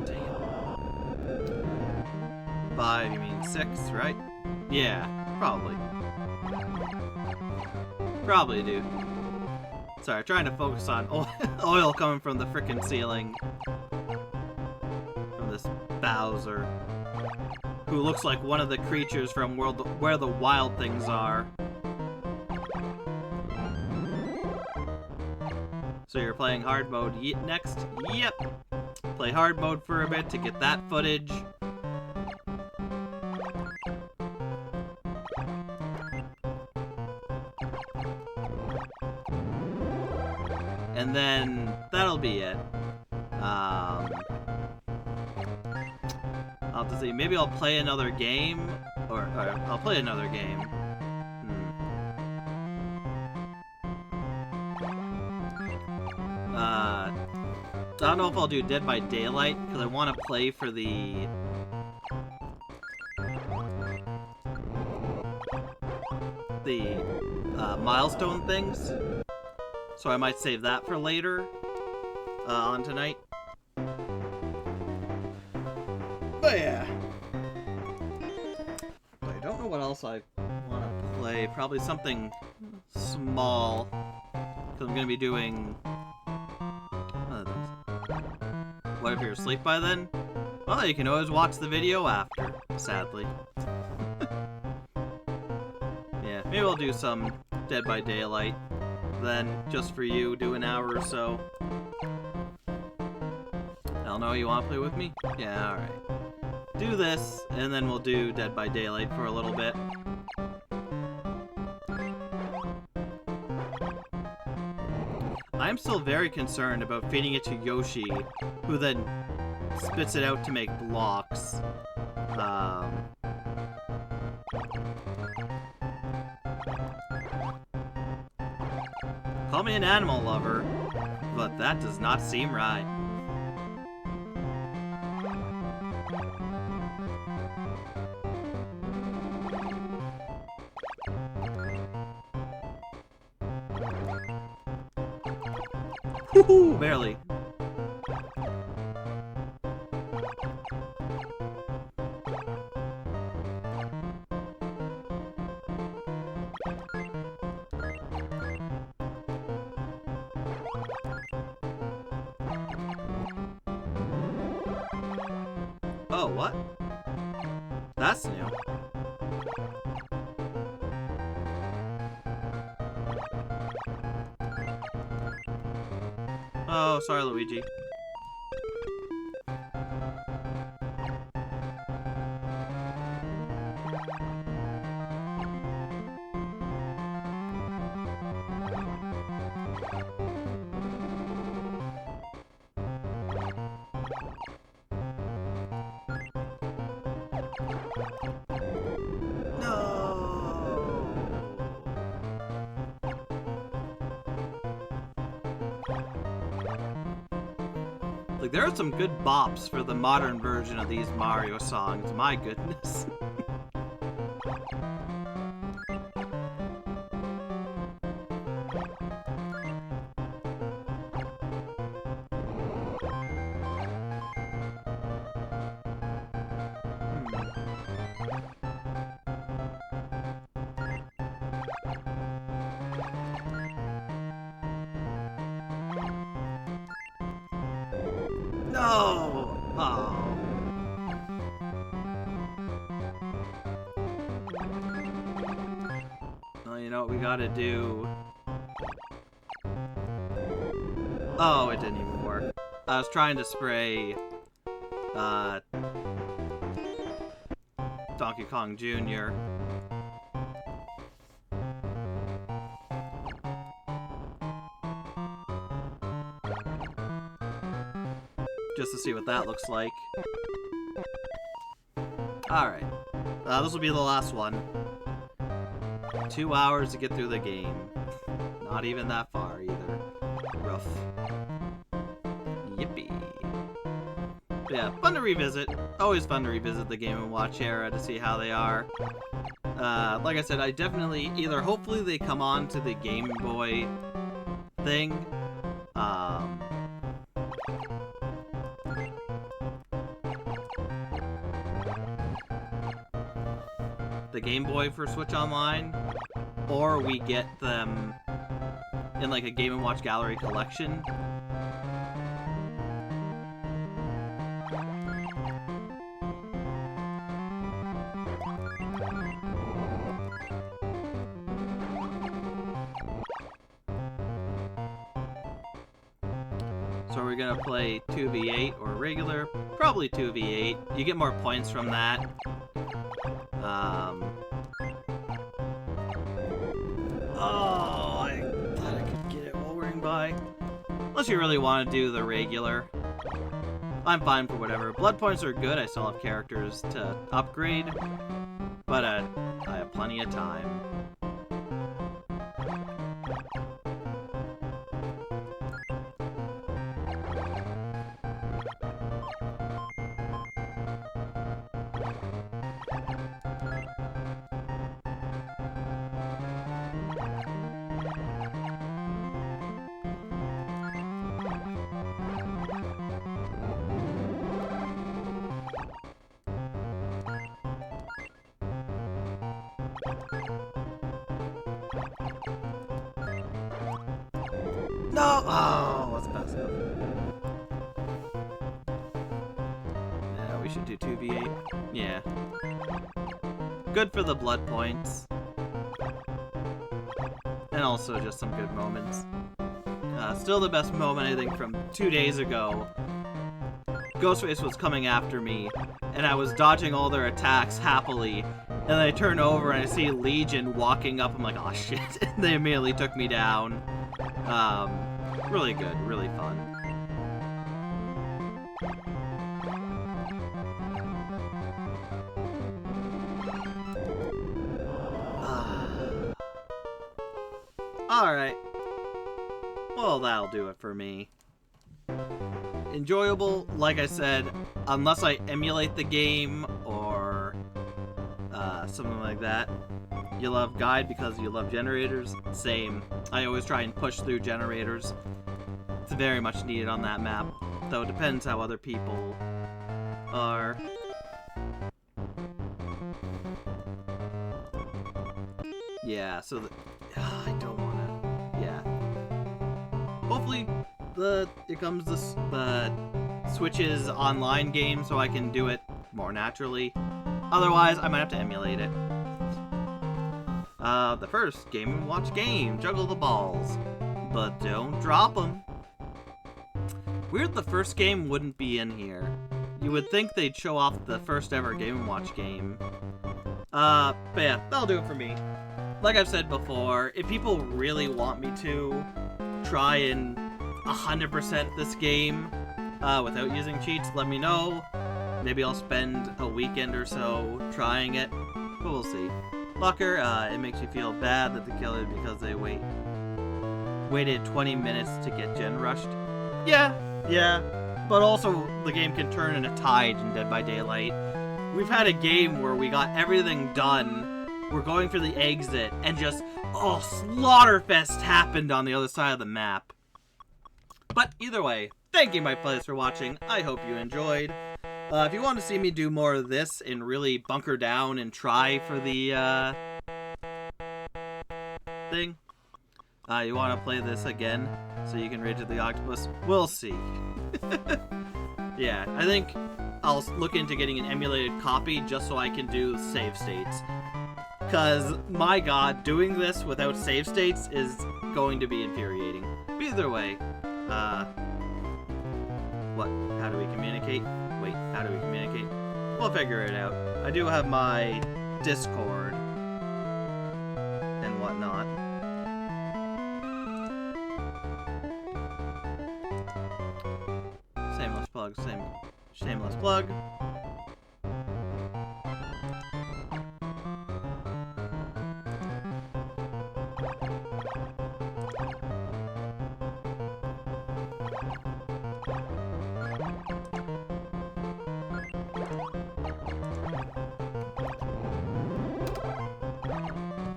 Damn. 5, you mean 6, right? Yeah, probably. Probably, dude. Sorry, trying to focus on oil coming from the frickin' ceiling. This Bowser, who looks like one of the creatures from Where the Wild Things Are. So you're playing hard mode next? Yep. Play hard mode for a bit to get that footage. And then that'll be it. I'll have to see. Maybe I'll play another game, or I'll play another game. I don't know if I'll do Dead by Daylight, because I want to play for the... milestone things. So I might save that for later on tonight. But yeah. But I don't know what else I want to play. Probably something small. Because I'm going to be doing... What if you're asleep by then? Well, you can always watch the video after, sadly. Yeah, maybe I'll do some Dead by Daylight. Then, just for you, do an hour or so. Hell no, you want to play with me? Yeah, alright. Do this, and then we'll do Dead by Daylight for a little bit. I'm still very concerned about feeding it to Yoshi, who then spits it out to make blocks. Call me an animal lover, but that does not seem right. Woohoo! Barely. Oh, what? That's new. Oh, sorry, Luigi. Like, there are some good bops for the modern version of these Mario songs, my goodness. No! Oh. Well, you know what we gotta do? Oh, it didn't even work. I was trying to spray, Donkey Kong Jr. Just to see what that looks like. Alright. This will be the last one. 2 hours to get through the game. Not even that far either. Rough. Yippee. But yeah, fun to revisit. Always fun to revisit the Game & Watch era to see how they are. Like I said, I definitely either hopefully they come on to the Game Boy thing. The Game Boy for Switch Online, or we get them in like a Game & Watch Gallery collection. So we're gonna play 2v8 or regular, probably 2v8. You get more points from that. Oh, I thought I could get it whirling by. Unless you really want to do the regular. I'm fine for whatever. Blood points are good. I still have characters to upgrade. But I have plenty of time. No! Oh, let's pass up. Yeah, we should do 2v8. Yeah. Good for the blood points. And also just some good moments. Still the best moment, I think, from 2 days ago. Ghostface was coming after me, and I was dodging all their attacks happily. And then I turn over and I see Legion walking up. I'm like, oh shit. And they immediately took me down. Really good, really fun. Alright. Well, that'll do it for me. Enjoyable, like I said, unless I emulate the game or something like that. You love Guide because you love generators? Same. I always try and push through generators. It's very much needed on that map, though it depends how other people are. Yeah, so I don't wanna. Yeah. Hopefully, it comes the Switch's online game, so I can do it more naturally. Otherwise, I might have to emulate it. The first Game & Watch game, juggle the balls, but don't drop them. Weird the first game wouldn't be in here. You would think they'd show off the first ever Game & Watch game. But yeah, that'll do it for me. Like I've said before, if people really want me to try and 100% this game without using cheats, let me know. Maybe I'll spend a weekend or so trying it, but we'll see. Lucker, it makes you feel bad that they kill it because they waited 20 minutes to get gen rushed. Yeah, but also the game can turn in a tide in Dead by Daylight. We've had a game where we got everything done, we're going for the exit, and just, slaughterfest happened on the other side of the map. But either way, thank you my players for watching, I hope you enjoyed. If you want to see me do more of this and really bunker down and try for the thing, you want to play this again so you can Rage of the Octopus, we'll see. Yeah, I think I'll look into getting an emulated copy just so I can do save states. Because, my god, doing this without save states is going to be infuriating. But either way, what? How do we communicate? Wait, how do we communicate? We'll figure it out. I do have my Discord and whatnot. Shameless plug, shameless plug.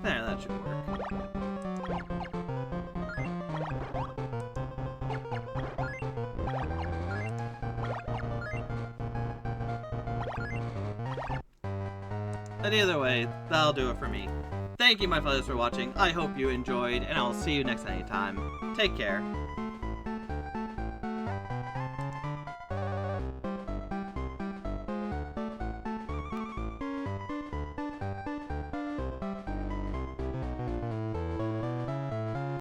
There, that should work. But either way, that'll do it for me. Thank you my fellows for watching, I hope you enjoyed, and I'll see you next time. Take care.